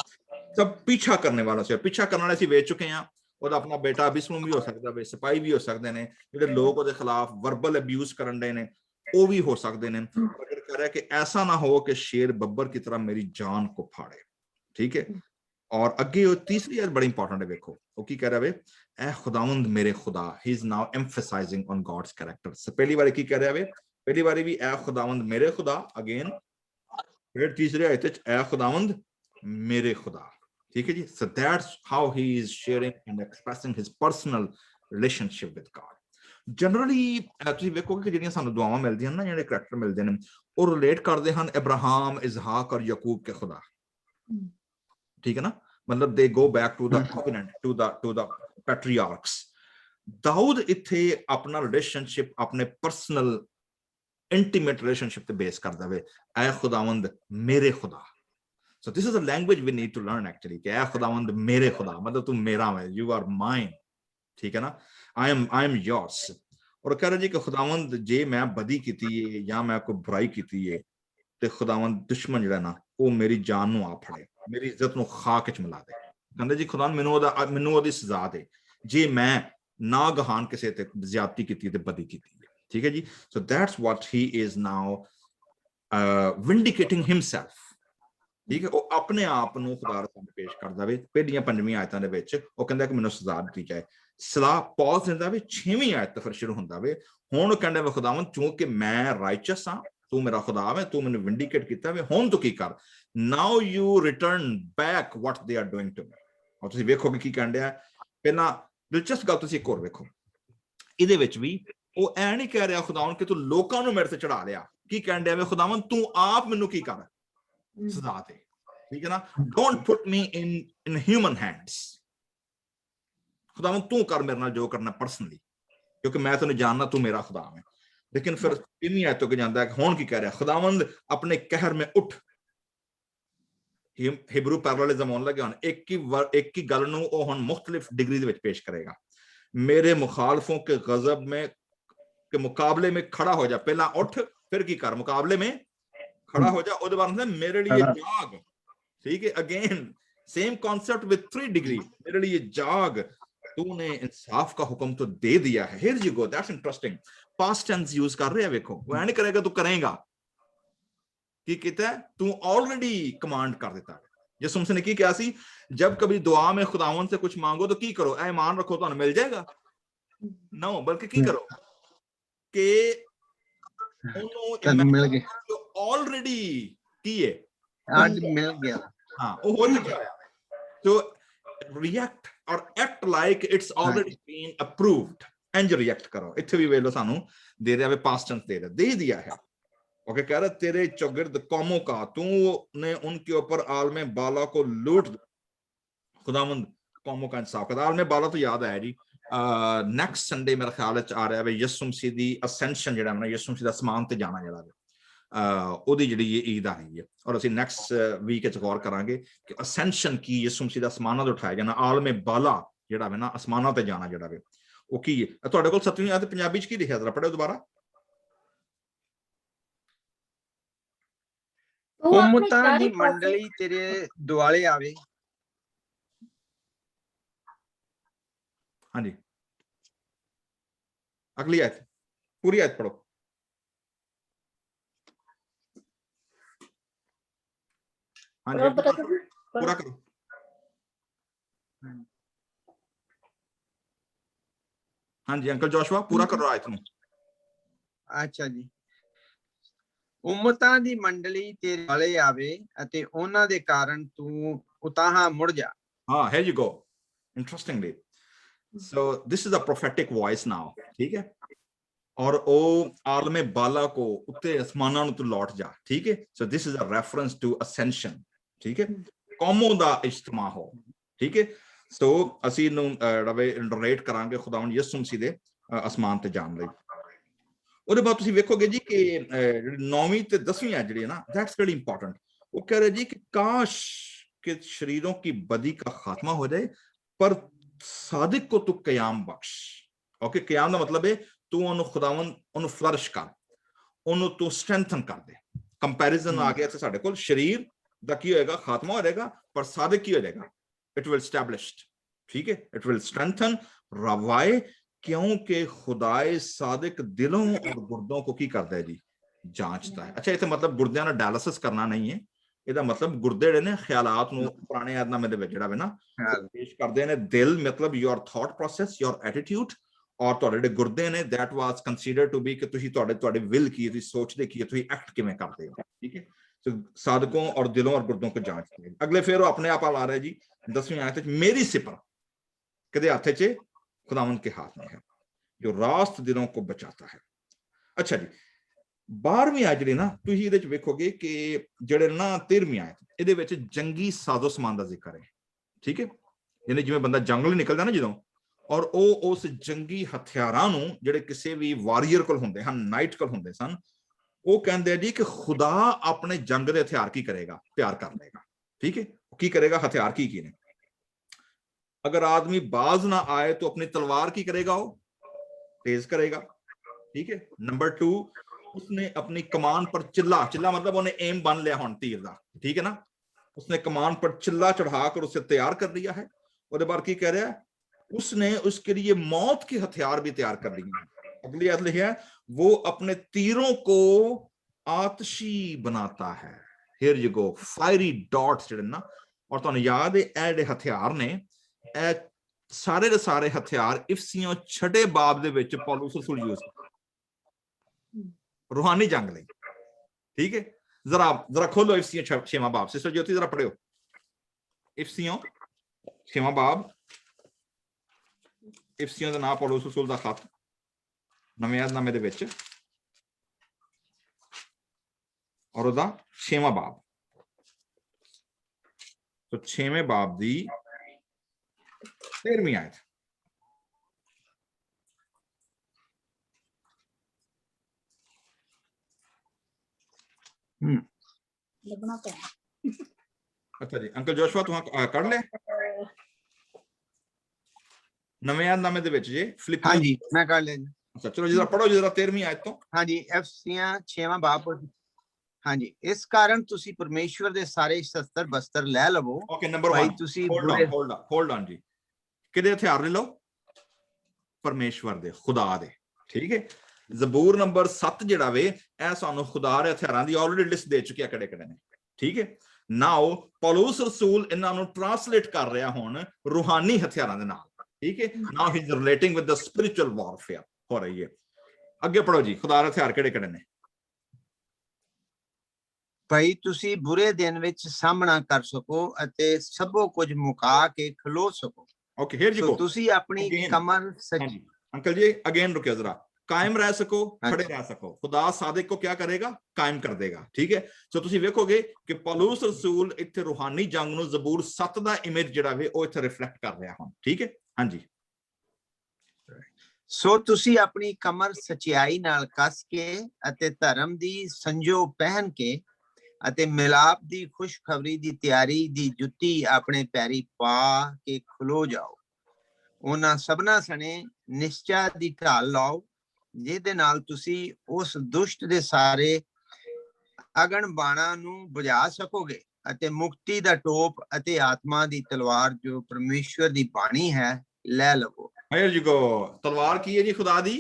सब पीछा करने वाला से, पीछा करने वाले ਅਸੀਂ ਵੇਚ ਚੁੱਕੇ ਹਾਂ। ਉਹਦਾ ਆਪਣਾ ਬੇਟਾ ਅਬਿਸਲੋਮ ਵੀ ਹੋ ਸਕਦਾ ਵੇ, ਸਿਪਾਹੀ ਵੀ ਹੋ ਸਕਦੇ ਨੇ, ਜਿਹੜੇ ਲੋਕ ਉਹਦੇ ਖਿਲਾਫ ਵਰਬਲ ਅਬਿਊਜ਼ ਕਰਨ ਦੇ ਨੇ ਉਹ ਵੀ ਹੋ ਸਕਦੇ ਨੇ। ਅਗਰ कह रहा है कि ऐसा ना हो कि शेर बब्बर की तरह मेरी जान को फाड़े। ठीक है? और अगे वो तीसरी यार बड़ी इंपॉर्टेंट है, देखो वो की कह रहा है, ए खुदावंद मेरे खुदा। He is now emphasising on God's character. So पहली बार की कह रहा है, पहली बार भी ए खुदावंद मेरे खुदा, अगेन फिर तीसरे आयत ए खुदावंद मेरे खुदा। ठीक है जी? So that's how he is sharing and expressing his personal relationship with God. Generally ਤੁਸੀਂ ਵੇਖੋਗੇ ਕਿ ਜਿਹੜੀਆਂ ਸਾਨੂੰ ਦੁਆਵਾਂ ਮਿਲਦੀਆਂ ਨਾ, ਜਿਹੜੇ ਕਰੈਕਟਰ ਮਿਲਦੇ ਨੇ, ਉਹ ਰਿਲੇਟ ਕਰਦੇ ਹਨ ਅਬਰਾਹਮ, ਇਜ਼ਹਾਕ और याकूब के खुदा। ठीक है ना? मतलब they go back to the covenant, to the patriarchs। Daud इथे अपना रिलेशनशिप अपने पर्सनल इंटीमेट रिलेशनशिप ते बेस करदा वे, ऐ खुदावंद मेरे खुदा। So this is a language we need to learn actually, कि ऐ खुदावंद मेरे खुदा, मतलब तू मेरा है, you are mine। ठीक है ना? I am yours। और कह रहा जी कि खुदावंद जे मैं बदी कीती है या मैं कोई बुराई कीती है ते खुदावंद दुश्मन जिहड़ा ना वो मेरी जान नूं आ फड़े, मेरी इज्जत नूं खाक च मिला दे। कहंदे जी खुदा मैनूं ओहदी सजा दे जे मैं ना गहान किसी ते ज्यादती कीती ते बदी कीती है। ठीक है जी? So that's what he is now vindicating himself. ठीक है? वो अपने आप नूं खुदा दे सामने पेश करदा वे। पहलियां 5ਵੀਂ आयतां दे विच वो कहंदा कि मैनूं सजा दित्ती जाए। सलाह पॉज दिंदा वे 6ਵੀਂ आयत तो फिर शुरू हुंदा वे। हुण कहंदा वे खुदावंद चूंकि मैं राइचस हां, तू मेरा खुदा है, तू मैंने विंडिकेट किया वे, हुण तू की कर, now you return back what they are doing to me. और तुसीं वेखोगे की कहण दिया। पहला दिलचस्प गल तुसीं एक होर वेखो, इहदे विच भी ਉਹ ਐ ਨਹੀਂ ਕਹਿ ਰਿਹਾ ਖੁਦਾਵੰਦ ਕਿ ਤੂੰ ਲੋਕਾਂ ਨੂੰ ਮੇਰੇ ਤੇ ਚੜਾ ਲਿਆ। ਕੀ ਕਹਿਣ ਡਿਆ ਵੇ ਖੁਦਾਵੰਦ ਤੂੰ ਆਪ ਮੈਨੂੰ ਕੀ ਕਰ, ਸਜ਼ਾ ਦੇ। ਠੀਕ ਹੈ ਨਾ? Don't put me in human hands. ਖੁਦਾਵੰਦ ਤੂੰ ਕਰ ਮੇਰੇ ਨਾਲ ਜੋ ਕਰਨਾ ਪਰਸਨਲੀ, ਕਿਉਂਕਿ ਮੈਂ ਤੈਨੂੰ ਜਾਣਦਾ, ਤੂੰ ਮੇਰਾ ਖੁਦਾ ਹੈ। लेकिन फिर इन्हीं आयतों के जाता है हुण की कह रहा, खुदावंद अपने कहर में उठ। हिब्रू पैरेललिज्म होने लगे, एक ही गल नूं ओह हुण मुख्तलिफ डिग्री दे विच पेश करेगा। मेरे मुखालफों के गजब में के मुकाबले में खड़ा हो जा। पहला उठ, फिर की कर, मुकाबले में खड़ा हो जा। उहदे बाद मेरे लिए जाग। ठीक है? Again same concept with 3 degree. मेरे लिए जाग, तूने इंसाफ का हुक्म तो दे दिया है। Here you go, that's interesting. Past tense use कर रहे हैं, देखो वो ऐ नहीं करेगा तू करेगा, की कहता है तू ऑलरेडी कमांड कर देता है। यसुम ने की क्या सी, जब कभी दुआ में खुदावन से कुछ मांगो तो की करो, ऐ ईमान रखो तो मिल जाएगा, नो, बल्कि की करो कि
मिल गया,
ऑलरेडी की है,
आज मिल गया।
हाँ वो हो चुका है। तो रिएक्ट और act like it's already been approved, इंज रिएक्ट करो। इत्थे भी वेलो सानू दे रहा है पास्ट टेंस दे दिया है। ओके, कह रहा तेरे चौगिर्द कौमों का तूने उनके ऊपर आलमे बाला को लूट, खुदावंद कौमों का इंसाफ कर। आलमे बाला तो याद आया जी, नेक्स्ट संडे मेरा ख्याल आ रहा है यसु मसीह दी असेंशन जिहड़ा है, यसु मसीह दा आसमान ते जाना जिहड़ा ਉਹਦੀ ਜਿਹੜੀ ਇਹ ਈਦ ਆ ਰਹੀ ਹੈ, ਔਰ ਅਸੀਂ ਨੈਕਸਟ ਵੀਕ ਵਿੱਚ ਗੌਰ ਕਰਾਂਗੇ ਕਿ ਅਸੈਂਸ਼ਨ ਕੀ, ਯਿਸੂ ਮਸੀਹ ਦਾ ਅਸਮਾਨਾਂ ਤੇ ਉਠਾਇਆ ਜਾਣਾ, ਆਲਮੇ ਬਾਲਾ ਜਿਹੜਾ ਵੇ ਨਾ ਅਸਮਾਨਾਂ ਤੇ ਜਾਣਾ ਜਿਹੜਾ ਵੇ ਉਹ ਕੀ ਹੈ। ਤੁਹਾਡੇ ਕੋਲ 7ਵੀਂ ਆਇਤ ਪੰਜਾਬੀ ਚ ਕੀ ਲਿਖਿਆ, ਜ਼ਰਾ ਪੜ੍ਹੋ ਦੁਬਾਰਾ।
ਉਮਤਾਂ ਦੀ ਮੰਡਲੀ ਤੇਰੇ ਦੁਆਲੇ ਆਵੇ।
ਹਾਂਜੀ, ਅਗਲੀ ਆਇਤ, ਪੂਰੀ ਆਇਤ ਪੜ੍ਹੋ। पूरा करो। हाँ जी अंकल जोशुआ पूरा करो आयत नूं।
अच्छा जी, उम्मतां दी मंडली तेरे वाले आवे अते उन्हां दे कारण तू उताहां मुड़ जा।
हाँ, here you go, interestingly, so this is a prophetic voice now, ठीक है, और ओ आलमे बाला को उत्ते आसमानां नूं तू लौट जा, ठीक है। so this is a reference to ascension, ठीक है, कौमों दा इज्तिमा हो, ठीक है। सो ਅਸੀਂ ਇਹਨੂੰ ਰਿਲੇਟ ਕਰਾਂਗੇ ਖੁਦਾਵੰਦ ਯਿਸੂ ਮਸੀਹ ਦੇ ਅਸਮਾਨ ਤੇ ਜਾਣ ਲਈ। ਉਹਦੇ ਬਾਅਦ ਤੁਸੀਂ ਵੇਖੋਗੇ ਜੀ ਕਿ ਜਿਹੜੀ 9ਵੀਂ ਤੇ 10ਵੀਂ ਆ ਜਿਹੜੀ ਹੈ ਨਾ, दैट्स वेरी इंपॉर्टेंट। वो कह रहे जी कि काश के शरीरों की बदी का खात्मा हो जाए पर सादिक को तू कयाम बख्श। ओके, कयाम ਦਾ ਮਤਲਬ ਹੈ ਤੂੰ ਉਹਨੂੰ ਖੁਦਾਵੰਦ ਉਹਨੂੰ ਫਲਰਿਸ਼ ਕਰ, ਉਹਨੂੰ ਤੂੰ ਸਟਰੈਂਥਨ ਕਰ ਦੇ। ਕੰਪੈਰੀਜ਼ਨ ਆ ਗਿਆ ਇੱਥੇ ਸਾਡੇ ਕੋਲ, शरीर ਦਾ ਕੀ ਹੋਏਗਾ, ਖਾਤਮਾ ਹੋ ਜਾਏਗਾ, ਪਰ ਸਾਦਿਕ ਕੀ ਹੋ ਜਾਏਗਾ, इट विल एस्टैब्लिश्ड, ठीक है, इट विल स्ट्रेंथन रवाए, क्योंकि खुदाए सादिक दिलों और गुर्दों को की करता है जी, जांचता है। अच्छा, इसे मतलब गुर्दियां ना डायलिसिस करना नहीं है, ਇਹਦਾ मतलब गुर्दे ਜਿਹੜੇ ਨੇ ਖਿਆਲਾਤ ਨੂੰ ਪੁਰਾਣੇ ਆਦਨਾਮੇ ਦੇ ਵਿੱਚ ਜਿਹੜਾ ਵੇ ਨਾ ਪੇਸ਼ ਕਰਦੇ ਨੇ। ਦਿਲ ਮਤਲਬ your thought process, your attitude, ਔਰ ਤੁਹਾਡੇ ਜਿਹੜੇ ਗੁਰਦੇ ਨੇ that was considered to be ਕਿ ਤੁਸੀਂ ਤੁਹਾਡੇ will ਕੀ, ਤੁਸੀਂ ਸੋਚਦੇ ਕੀ, ਤੁਸੀਂ ਐਕਟ ਕਿਵੇਂ ਕਰਦੇ ਹੋ, ਠੀਕ ਹੈ। तो सादकों और दिलों और गुर्दों को जांचते हैं। अगले फिर अपने आप आ रहा है जी 10वीं आयत, मेरी सिपर कदे हाथे च खुदावंद के हाथ में है जो रास्त दिलों को बचाता है। अच्छा जी, 12वीं आयत जी ना तुसीं इहदे च वेखोगे कि जिहड़े ना 13वीं आयत इहदे विच जंगी साजो समान दा जिक्र है, ठीक है। यानी जिवें बंदा जंग लई निकलदा ना जदों, और ਉਹ उस जंगी हथियारां नूं जिहड़े किसी भी वारियर कोल हुंदे हन, नाइट कोल हुंदे सन, ਉਹ ਕਹਿੰਦੇ ਜੀ ਕਿ ਖੁਦਾ ਆਪਣੇ ਜੰਗ ਦੇ ਹਥਿਆਰ ਕੀ ਕਰੇਗਾ, ਤਿਆਰ ਕਰ ਲੇਗਾ, ठीक है। ਕੀ ਕਰੇਗਾ, ਹਥਿਆਰ ਕੀ ਕੀ ਨੇ। अगर आदमी बाज ना आए तो अपनी तलवार की करेगा, वो तेज करेगा, ठीक है। नंबर 2, उसने अपनी कमान पर चिल्ला मतलब उन्हें एम बन लिया हुण तीर दा, ठीक है ना, उसने कमान पर चिल्ला चढ़ाकर उसे तैयार कर लिया है। और बाद की कह रहा है, उसने उसके लिए मौत के हथियार भी तैयार कर लिए हैं। अगली आयत लिखी है, वो अपने तीरों को आतशी बनाता है। Here you go, fiery dots जिहड़े ना, और तुहानूं याद है ਇਹ ਜਿਹੜੇ ਹਥਿਆਰ ਨੇ, ਇਹ ਸਾਰੇ ਦੇ ਸਾਰੇ ਹਥਿਆਰ ਇਫਸੀਓਂ 6 ਬਾਬ ਦੇ ਵਿੱਚ ਪੌਲੁਸ ਰਸੂਲ ਯੂਜ਼ रूहानी जंग ਲਈ, ठीक है। जरा खोलो इफसियों 6वां बाब, सिस्टर ज्योति जरा पढ़ियो इफसियों 6वां बाब। इफसियों ਦਾ ਨਾਮ ਪੌਲੁਸ ਰਸੂਲ ਦਾ ਖਤ ਨਵੇਂ ਅਹਿਦਨਾਮੇ ਦੇ ਵਿੱਚ, ਔਰ ਉਹਦਾ 6ਵਾਂ ਬਾਬ। तो 6वें बाब ਦੀ 13वीं आयत। अच्छा जी अंकल जोशुआ तुहां कर ले नਵੇਂ ਅਹਿਦਨਾਮੇ ਦੇ ਵਿੱਚ ਜੇ ਫਿਲਿੱਪੀ।
हाँ जी मैं कर ले।
अच्छा चलो जरा पढ़ो जरा 13वीं आयत ਤੋਂ।
हाँ जी, एफसियां 6वां बाब। हाँ जी, इस कारण तुसी परमेश्वर दे सारे शस्त्र बस्तर ले लवो।
ओके, नंबर 1
तुसी
होल्ड ऑन जी, किहड़े हथियार ले लो, परमेश्वर दे, खुदा दे। ठीक है, ਜ਼ਬੂਰ नंबर 7 ਜਿਹੜਾ ਵੇ ਇਹ ਸਾਨੂੰ ਖੁਦਾ ਦੇ ਹਥਿਆਰਾਂ ਦੀ ਆਲਰੇਡੀ ਲਿਸਟ ਦੇ ਚੁੱਕਿਆ ਕਿਹੜੇ ਕਿਹੜੇ ਨੇ। ਠੀਕ ਹੈ, ਨਾਓ ਪੌਲੁਸ ਰਸੂਲ ਇਹਨਾਂ ਨੂੰ ਟ੍ਰਾਂਸਲੇਟ ਕਰ ਰਿਹਾ ਹੁਣ ਰੂਹਾਨੀ ਹਥਿਆਰਾਂ ਦੇ ਨਾਲ। ਠੀਕ ਹੈ, now he is relating with the spiritual warfare ਹੋ ਰਹੀ ਹੈ। ਅੱਗੇ ਪੜੋ ਜੀ, ਖੁਦਾ ਦੇ ਹਥਿਆਰ ਕਿਹੜੇ ਕਿਹੜੇ ਨੇ?
ਭਾਈ ਤੁਸੀਂ ਬੁਰੇ ਦਿਨ ਵਿੱਚ ਸਾਹਮਣਾ ਕਰ ਸਕੋ ਅਤੇ ਸਭੋ ਕੁਝ ਮੁਕਾ ਕੇ ਖਲੋ ਸਕੋ।
Okay, hair you go.
ਤੁਸੀਂ ਆਪਣੀ ਕਮਰ
ਹਾਂਜੀ अंकल जी, अगेन रुकिए जरा। कायम रह सको, खड़े रह सको, खुदा सादिक को क्या करेगा? कायम कर देगा। ठीक है, सो तुसी वेखोगे कि पौलुस रसूल इत्थे रूहानी जंग नु ज़बूर 7 दा इमेज जिहड़ा वे ओ इत्थे रिफ्लेक्ट कर रहा हुण। ठीक है, हां जी।
ਸੋ ਤੁਸੀਂ ਆਪਣੀ ਕਮਰ ਸਚਾਈ ਨਾਲ ਕੱਸ ਕੇ ਅਤੇ ਧਰਮ ਦੀ ਸੰਜੋ ਪਹਿਨ ਕੇ ਅਤੇ ਮਿਲਾਪ ਦੀ ਖੁਸ਼ਖਬਰੀ ਦੀ ਤਿਆਰੀ ਦੀ ਜੁੱਤੀ ਆਪਣੇ ਪੈਰੀ ਪਾ ਕੇ ਖਲੋ ਜਾਓ। ਉਹਨਾਂ ਸਭਨਾ ਸਣੇ ਨਿਸ਼ਚਾ ਦੀ ਢਾਲ ਲਾਓ ਜਿਹਦੇ ਨਾਲ ਤੁਸੀਂ ਉਸ ਦੁਸ਼ਟ ਦੇ ਸਾਰੇ ਅਗਨ ਬਾਣਾਂ ਨੂੰ ਬੁਝਾ ਸਕੋਗੇ ਅਤੇ ਮੁਕਤੀ ਦਾ ਟੋਪ ਅਤੇ ਆਤਮਾ ਦੀ ਤਲਵਾਰ ਜੋ ਪਰਮੇਸ਼ਵਰ ਦੀ ਬਾਣੀ ਹੈ ਲੈ ਲਵੋ।
Here you go। तलवार की है जी? खुदा दी,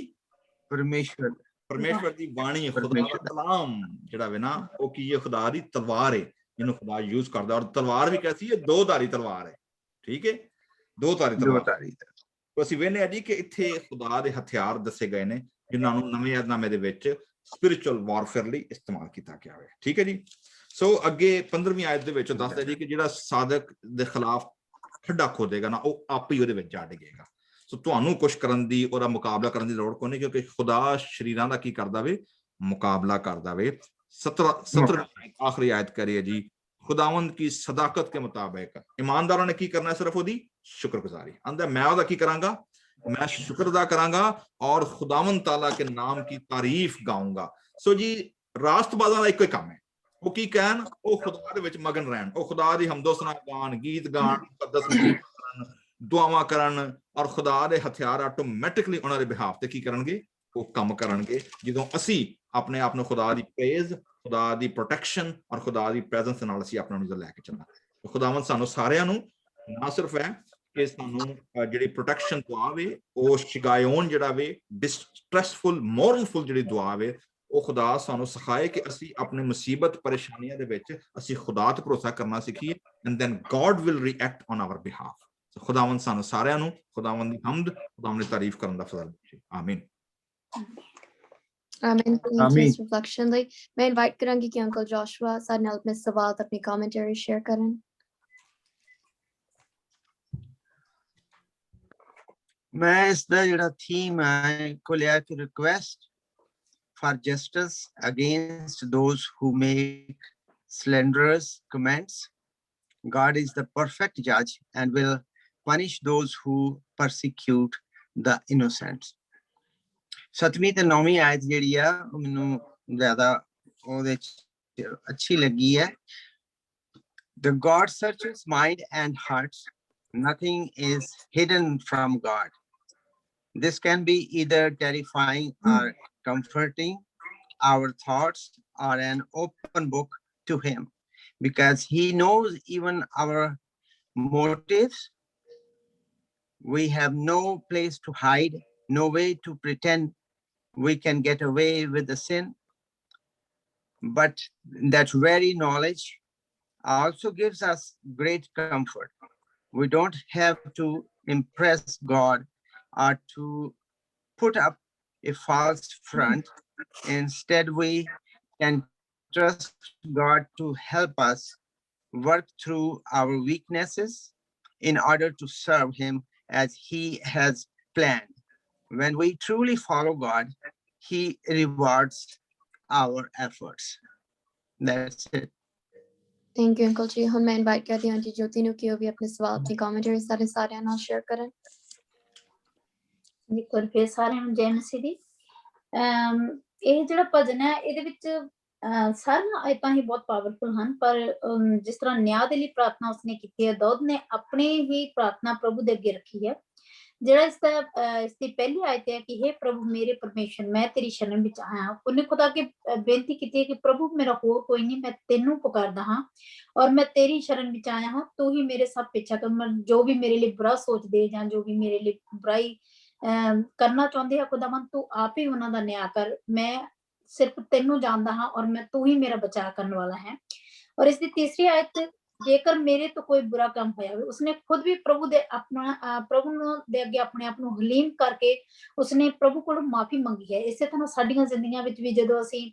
परमेश्वर
दी बाणी है, खुदा दा कलाम जिहड़ा वे ना ओ की है, खुदा दी तलवार है जिन्हों खुदा यूज करदा। और तलवार भी कैसी है? दो धारी तलवार है। ठीक है, दो धारी तलवार। तो ਅਸੀਂ ਵੇਖਦੇ ਆ ਜੀ ਕਿ ਇੱਥੇ ਖੁਦਾ ਦੇ ਹਥਿਆਰ ਦੱਸੇ ਗਏ ਨੇ ਜਿਨ੍ਹਾਂ ਨੂੰ ਨਵੇਂ ਯਾਦਨਾਮੇ ਦੇ ਵਿੱਚ ਸਪਿਰਿਚੁਅਲ ਵਾਰਫੇਅਰ ਲਈ ਇਸਤੇਮਾਲ ਕੀਤਾ ਗਿਆ ਹੈ। ਠੀਕ ਹੈ ਜੀ, ਸੋ ਅੱਗੇ 15ਵੀਂ ਆਇਤ ਦੇ ਵਿੱਚ ਦੱਸਦਾ ਜੀ ਕਿ ਜਿਹੜਾ ਸਾਦਕ ਦੇ ਖਿਲਾਫ ਖੱਡਾ ਖੋਦੇਗਾ ਨਾ ਉਹ ਆਪ ਹੀ ਉਹਦੇ ਵਿੱਚ ਜਾ ਡਿੱਗੇਗਾ। ਸੋ ਤੁਹਾਨੂੰ ਕੁਛ ਕਰਨ ਦੀ, ਉਹਦਾ ਮੁਕਾਬਲਾ ਕਰਨ ਦੀ ਲੋੜ ਕੋਈ ਨਹੀਂ, ਕਿਉਂਕਿ ਖੁਦਾ ਸ਼ਰੀਰਾਂ ਦਾ ਕੀ ਕਰਦਾ ਵੇ? ਮੁਕਾਬਲਾ ਕਰਦਾ ਵੇ। 17 आखिरी आयत करिए जी, खुदावंद की सदाकत के मुताबिक ईमानदारों ने की करना है? सिर्फ ओदी शुक्रगुजारी। आंदा मैं ओदा की करांगा? मैं शुक्र अदा करांगा और खुदावंद ताला के नाम की तारीफ गाऊंगा। सो जी रास्तबाज़ां दा इक्को ही काम है, वो की कहन? ओ खुदा दे विच मगन रहन, ओ खुदा दी हमदो सना गान, गीत गान, मुकद्दस करन, दुआवां करन और खुदा दे हथियार ऑटोमैटिकली उन्हां दे बिहाफ ते की करनगे? वो काम करनगे। ਜਦੋਂ ਅਸੀਂ ਆਪਣੇ ਆਪ ਨੂੰ ਖੁਦਾ ਦੀ ਪ੍ਰੇਜ਼, ਖੁਦਾ ਦੀ ਪ੍ਰੋਟੈਕਸ਼ਨ ਔਰ ਖੁਦਾ ਦੀ ਪ੍ਰੈਜ਼ੈਂਸ ਨਾਲ ਅਸੀਂ ਆਪਣਾ ਨੂੰ ਲੈ ਕੇ ਚੱਲਣਾ। ਖੁਦਾਵੰਦ ਸਾਨੂੰ ਸਾਰਿਆਂ ਨੂੰ ਨਾ ਸਿਰਫ ਹੈ ਕਿ ਸਾਨੂੰ ਜਿਹੜੀ ਪ੍ਰੋਟੈਕਸ਼ਨ ਦੁਆ ਵੇ, ਉਹ ਸ਼ਿਗਾਇਓਨ ਜਿਹੜਾ ਵੇ, ਡਿਸਟ੍ਰੈਸਫੁਲ ਮੋਰਨਫੁਲ ਜਿਹੜੀ ਦੁਆ ਵੇ, ਉਹ ਖੁਦਾ ਸਾਨੂੰ ਸਿਖਾਏ ਕਿ ਅਸੀਂ ਆਪਣੀ ਮੁਸੀਬਤ ਪਰੇਸ਼ਾਨੀਆਂ ਦੇ ਵਿੱਚ ਅਸੀਂ ਖੁਦਾ ਤੇ ਭਰੋਸਾ ਕਰਨਾ ਸਿੱਖੀਏ, and then God will react on our behalf. ਖੁਦਾਵੰਦ ਸਾਨੂੰ ਸਾਰਿਆਂ ਨੂੰ ਖੁਦਾਵੰਦ ਦੀ ਹਮਦ, ਖੁਦਾਵੰਦ ਦੀ ਤਾਰੀਫ ਕਰਨ ਦਾ ਫਜ਼ਲ ਬਖਸ਼ੇ। ਆਮੀਨ।
Amen. Thank you reflection ਲਈ ਮੈਂ ਇਨਵਾਈਟ ਕਰਾਂਗੀ ਕਿ ਅੰਕਲ ਜੋਸ਼ੂਆ ਸਾਡੇ ਨਾਲ ਆਪਣੇ ਸਵਾਲ ਤੇ ਆਪਣੀ ਕਮੈਂਟਰੀ ਸ਼ੇਅਰ ਕਰਨ।
ਮੈਂ ਇਸ ਦਾ ਜਿਹੜਾ ਥੀਮ ਹੈ ਕੋ ਲਿਆ ਕਿ request for justice against those who make slanderous comments. God is the perfect judge and will punish those who persecute the innocent. 7ਵੀਂ ਤੇ 9ਵੀਂ ਆਇਤ ਜਿਹੜੀ ਆ ਉਹ ਮੈਨੂੰ ਜ਼ਿਆਦਾ ਉਹਦੇ ਚ ਅੱਛੀ ਲੱਗੀ ਹੈ। The God searches mind and hearts. Nothing is hidden from God. This can be either terrifying or comforting. Our thoughts are an open book to him because he knows even our motives. We have no place to hide, no way to pretend we can get away with the sin. But that very knowledge also gives us great comfort. We don't have to impress God or to put up a false front. Instead, we can trust God to help us work through our weaknesses in order to serve him as he has planned. When we truly follow God, he rewards our efforts. That's it.
Thank you uncle ਜੀ। ਹੁਣ ਮੈਂ invite ਕਰਦੀ ਹਾਂ aunty ਜੋਤੀ ਨੂੰ ਕਿ ਉਹ ਵੀ ਆਪਣੇ ਸਵਾਲ ਆਪਣੀ ਕਮੈਂਟਰੀ ਸਾਡੇ ਸਾਰਿਆਂ ਨਾਲ ਸ਼ੇਅਰ ਕਰਨ।
ਜੀ ਫਿਰ ਸਾਰਿਆਂ ਨੂੰ ਜੈ ਮਸੀਹ ਦੀ। ਇਹ ਜਿਹੜਾ ਭਜਨ ਹੈ ਇਹਦੇ ਵਿੱਚ ਸਾਰੀਆਂ ਆਇਤਾਂ ਹੀ ਬਹੁਤ ਪਾਵਰਫੁਲ ਹਨ, ਪਰ ਜਿਸ ਤਰ੍ਹਾਂ ਨਿਆਂ ਦੇ ਲਈ ਪ੍ਰਾਰਥਨਾ ਉਸਨੇ ਕੀਤੀ ਹੈ, ਦਾਊਦ ਨੇ ਆਪਣੀ ਹੀ ਪ੍ਰਾਰਥਨਾ ਪ੍ਰਭੂ ਦੇ ਅੱਗੇ ਰੱਖੀ ਹੈ। ਜਿਹੜਾ ਇਸਦੀ ਪਹਿਲੀ ਆਇਤ ਹੈ ਕਿ हे ਪ੍ਰਭੂ ਮੇਰੇ ਪਰਮੇਸ਼ਰ ਮੈਂ ਤੇਰੀ ਸ਼ਰਨ ਵਿੱਚ ਆਇਆ। ਉਹਨੇ ਖੁਦਾ ਅੱਗੇ ਬੇਨਤੀ ਕੀਤੀ ਹੈ ਕਿ ਪ੍ਰਭੂ ਮੇਰਾ ਹੋਰ ਕੋਈ ਨਹੀਂ, ਮੈਂ ਤੈਨੂੰ ਪੁਕਾਰਦਾ ਹਾਂ ਔਰ ਮੈਂ ਤੇਰੀ ਸ਼ਰਨ ਵਿੱਚ ਆਇਆ ਹਾਂ। ਤੂੰ ਹੀ ਮੇਰੇ ਸਭ ਪਿੱਛਾ ਕਰ, ਜੋ ਵੀ ਮੇਰੇ ਲਈ ਬੁਰਾ ਸੋਚਦੇ ਜਾਂ ਜੋ ਵੀ ਮੇਰੇ ਲਈ ਬੁਰਾਈ ਕਰਨਾ ਚਾਹੁੰਦੇ ਆ ਖੁਦਾਵੰਦ ਤੂੰ ਆਪ ਹੀ ਉਹਨਾਂ ਦਾ ਨਿਆਂ ਕਰ, ਮੈਂ ਸਿਰਫ ਤੈਨੂੰ ਜਾਣਦਾ ਹਾਂ ਔਰ ਮੈਂ ਤੂੰ ਹੀ ਮੇਰਾ ਬਚਾਅ ਕਰਨ ਵਾਲਾ ਹੈ। ਔਰ ਇਸ ਦੀ ਤੀਸਰੀ ਆਇਤ, ਜੇਕਰ ਮੇਰੇ ਤੋਂ ਕੋਈ ਬੁਰਾ ਕੰਮ ਹੋਇਆ ਹੋਵੇ, ਉਸਨੇ ਖੁਦ ਵੀ ਪ੍ਰਭੂ ਦੇ ਪ੍ਰਭੂ ਨੂੰ ਦੇ ਅੱਗੇ ਆਪਣੇ ਆਪ ਨੂੰ ਹਲੀਮ ਕਰਕੇ ਉਸਨੇ ਪ੍ਰਭੂ ਕੋਲੋਂ ਮਾਫੀ ਮੰਗੀ ਹੈ। ਇਸੇ ਤਰ੍ਹਾਂ ਸਾਡੀਆਂ ਜ਼ਿੰਦਗੀਆਂ ਵਿੱਚ ਵੀ ਜਦੋਂ ਅਸੀਂ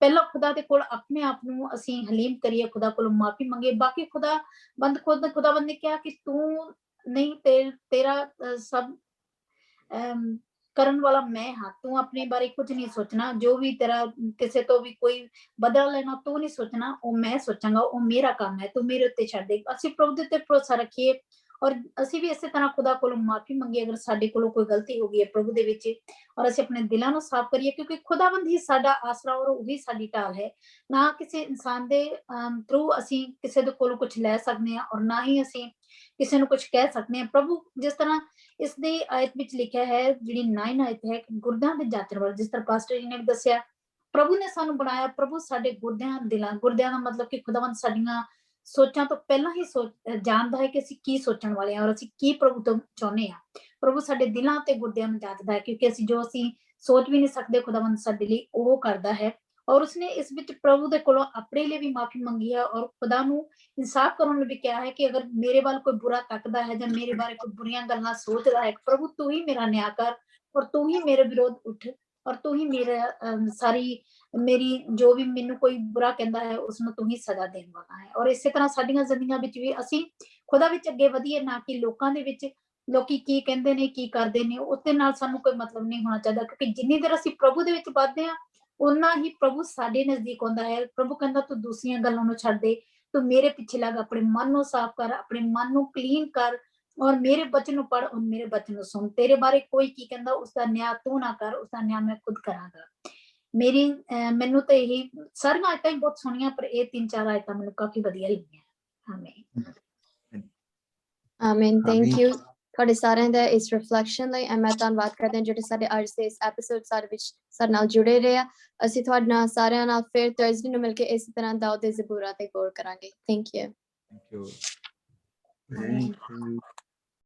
ਪਹਿਲਾਂ ਖੁਦਾ ਦੇ ਕੋਲ ਆਪਣੇ ਆਪ ਨੂੰ ਅਸੀਂ ਹਲੀਮ ਕਰੀਏ, ਖੁਦਾ ਕੋਲੋਂ ਮਾਫੀ ਮੰਗੀਏ, ਬਾਕੀ ਖੁਦਾਵੰਦ ਨੇ ਕਿਹਾ ਕਿ ਤੂੰ ਨਹੀਂ, ਤੇਰਾ ਸਭ ਕਰਨ ਵਾਲਾ ਮੈਂ ਹਾਂ, ਤੂੰ ਆਪਣੇ ਬਾਰੇ ਕੁਝ ਨਹੀਂ ਸੋਚਣਾ, ਜੋ ਵੀ ਤੇਰਾ ਕਿਸੇ ਤੋਂ ਵੀ ਕੋਈ ਬਦਲਾ ਲੈਣਾ ਤੂੰ ਨਹੀਂ ਸੋਚਣਾ, ਉਹ ਮੈਂ ਸੋਚਾਂਗਾ, ਉਹ ਮੇਰਾ ਕੰਮ ਹੈ, ਤੂੰ ਮੇਰੇ ਉੱਤੇ ਛੱਡ ਦੇ। ਅਸੀਂ ਪ੍ਰਭੂ ਦੇ ਉੱਤੇ ਭਰੋਸਾ ਰੱਖੀਏ ਔਰ ਅਸੀਂ ਵੀ ਇਸੇ ਤਰ੍ਹਾਂ ਖੁਦਾ ਕੋਲੋਂ ਮਾਫੀ ਮੰਗੀਏ ਅਗਰ ਸਾਡੇ ਕੋਲੋਂ ਕੋਈ ਗਲਤੀ ਹੋ ਗਈ ਹੈ ਪ੍ਰਭੂ ਦੇ ਵਿੱਚ, ਔਰ ਅਸੀਂ ਆਪਣੇ ਦਿਲਾਂ ਨੂੰ ਸਾਫ਼ ਕਰੀਏ, ਕਿਉਂਕਿ ਖੁਦਾਵੰਦ ਹੀ ਸਾਡਾ ਆਸਰਾ ਔਰ ਉਹੀ ਸਾਡੀ ਢਾਲ ਹੈ। ਨਾ ਕਿਸੇ ਇਨਸਾਨ ਦੇ ਥਰੂ ਅਸੀਂ ਕਿਸੇ ਦੇ ਕੋਲੋਂ ਕੁਝ ਲੈ ਸਕਦੇ ਹਾਂ ਔਰ ਨਾ ਹੀ ਅਸੀਂ ਕਿਸੇ ਨੂੰ ਕੁਝ ਕਹਿ ਸਕਦੇ ਹਾਂ। ਪ੍ਰਭੂ ਜਿਸ ਤਰ੍ਹਾਂ ਇਸ ਦੀ ਆਇਤ ਵਿੱਚ ਲਿਖਿਆ ਹੈ, ਜਿਹੜੀ 9 ਆਇਤ ਹੈ, ਗੁਰਦਿਆਂ ਦੇ ਜਾਂਚਣ ਵਾਲਾ, ਜਿਸ ਤਰ੍ਹਾਂ ਪਾਸਟਰ ਜੀ ਨੇ ਵੀ ਦੱਸਿਆ, ਪ੍ਰਭੂ ਨੇ ਸਾਨੂੰ ਬਣਾਇਆ, ਪ੍ਰਭੂ ਸਾਡੇ ਗੁਰਦਿਆਂ ਦਾ ਮਤਲਬ ਕਿ ਖੁਦਾਵੰਦ ਸਾਡੀਆਂ ਸੋਚਾਂ ਤੋਂ ਪਹਿਲਾਂ ਹੀ ਜਾਣਦਾ ਹੈ ਕਿ ਅਸੀਂ ਕੀ ਸੋਚਣ ਵਾਲੇ ਹਾਂ ਔਰ ਅਸੀਂ ਕੀ ਪ੍ਰਭੂ ਤੋਂ ਚਾਹੁੰਦੇ ਹਾਂ। ਪ੍ਰਭੂ ਸਾਡੇ ਦਿਲਾਂ ਤੇ ਗੁਰਦਿਆਂ ਨੂੰ ਜਾਣਦਾ ਹੈ, ਕਿਉਂਕਿ ਅਸੀਂ ਸੋਚ ਵੀ ਨਹੀਂ ਸਕਦੇ, ਖੁਦਾਵੰਦ ਸਾਡੇ ਲਈ ਉਹ ਕਰਦਾ ਹੈ। ਔਰ ਉਸਨੇ ਇਸ ਵਿੱਚ ਪ੍ਰਭੂ ਦੇ ਕੋਲੋਂ ਆਪਣੇ ਲਈ ਵੀ ਮਾਫੀ ਮੰਗੀ ਹੈ ਔਰ ਖੁਦਾ ਨੂੰ ਇਨਸਾਫ ਕਰਨ ਲਈ ਵੀ ਕਿਹਾ ਹੈ ਕਿ ਅਗਰ ਮੇਰੇ ਵੱਲ ਕੋਈ ਬੁਰਾ ਤੱਕਦਾ ਹੈ ਜਾਂ ਮੇਰੇ ਬਾਰੇ ਕੋਈ ਬੁਰੀਆਂ ਗੱਲਾਂ ਸੋਚਦਾ ਹੈ, ਪ੍ਰਭੂ ਤੂੰ ਹੀ ਮੇਰਾ ਨਿਆਂ ਕਰ ਔਰ ਤੂੰ ਹੀ ਮੇਰੇ ਵਿਰੋਧ ਉੱਠ ਔਰ ਤੂੰ ਹੀ ਮੇਰੀ ਜੋ ਵੀ ਮੈਨੂੰ ਕੋਈ ਬੁਰਾ ਕਹਿੰਦਾ ਹੈ ਉਸਨੂੰ ਤੂੰ ਹੀ ਸਜ਼ਾ ਦੇਣ ਵਾਲਾ ਹੈ। ਔਰ ਇਸੇ ਤਰ੍ਹਾਂ ਸਾਡੀਆਂ ਜ਼ਿੰਦਗੀਆਂ ਵਿੱਚ ਵੀ ਅਸੀਂ ਖੁਦਾ ਵਿੱਚ ਅੱਗੇ ਵਧੀਏ, ਨਾ ਕਿ ਲੋਕਾਂ ਦੇ ਵਿੱਚ ਲੋਕੀ ਕੀ ਕਹਿੰਦੇ ਨੇ, ਕੀ ਕਰਦੇ ਨੇ, ਉਹਦੇ ਨਾਲ ਸਾਨੂੰ ਕੋਈ ਮਤਲਬ ਨਹੀਂ ਹੋਣਾ ਚਾਹੀਦਾ, ਕਿਉਂਕਿ ਜਿੰਨੀ ਦੇਰ ਅਸੀਂ ਪ੍ਰਭੂ ਦੇ ਵਿੱਚ ਵੱਧਦੇ ਹਾਂ ਉਨਾ ਹੀ ਪ੍ਰਭੂ ਸਾਡੇ ਨਜ਼ਦੀਕ ਆਉਂਦਾ ਹੈ। ਪ੍ਰਭੂ ਕਹਿੰਦਾ ਤੂੰ ਦੂਸਰੀਆਂ ਗੱਲਾਂ ਨੂੰ ਛੱਡ ਦੇ, ਤੂੰ ਮੇਰੇ ਪਿੱਛੇ ਲੱਗ, ਆਪਣੇ ਮਨ ਨੂੰ ਸਾਫ਼ ਕਰ, ਆਪਣੇ ਮਨ ਨੂੰ ਕਲੀਨ ਕਰ ਔਰ ਮੇਰੇ ਬਚਨ ਨੂੰ ਪੜ੍ਹ ਔਰ ਮੇਰੇ ਬਚਨ ਨੂੰ ਸੁਣ। ਤੇਰੇ ਬਾਰੇ ਕੋਈ ਕੀ ਕਹਿੰਦਾ ਉਸਦਾ ਨਿਆਂ ਤੂੰ ਨਾ ਕਰ, ਉਸਦਾ ਨਿਆਂ ਮੈਂ ਖੁਦ ਕਰਾਂਗਾ। ਮੈਨੂੰ ਤਾਂ ਇਹੀ ਸਾਰੀਆਂ ਆਇਤਾਂ ਹੀ ਬਹੁਤ ਸੋਹਣੀਆਂ, ਪਰ ਇਹ 3-4 ਆਇਤਾਂ ਮੈਨੂੰ ਕਾਫੀ ਵਧੀਆ ਲੱਗੀਆਂ। ਆਮੀਨ
ਆਮੀਨ। ਥੈਂਕ ਯੂ ਤੁਹਾਡੇ ਸਾਰਿਆਂ ਦਾ ਇਸ ਰਿਫਲੈਕਸ਼ਨ ਲਈ। ਮੈਂ ਧੰਨਵਾਦ ਕਰਦੇ ਹਾਂ ਜਿਹੜੇ ਸਾਡੇ ਅੱਜ ਦੇ ਇਸ ਐਪੀਸੋਡ ਸਾਡੇ ਨਾਲ ਜੁੜੇ ਰਹੇ ਆ। ਅਸੀਂ ਤੁਹਾਡੇ ਨਾਲ ਸਾਰਿਆਂ ਨਾਲ ਫਿਰ ਥਰਸਡੇ ਨੂੰ ਮਿਲ ਕੇ ਇਸੇ ਤਰ੍ਹਾਂ ਦਾਊਦ ਦੇ ਜ਼ਬੂਰਾਂ ਤੇ ਗੌਰ ਕਰਾਂਗੇ। Thank you.
Thank you.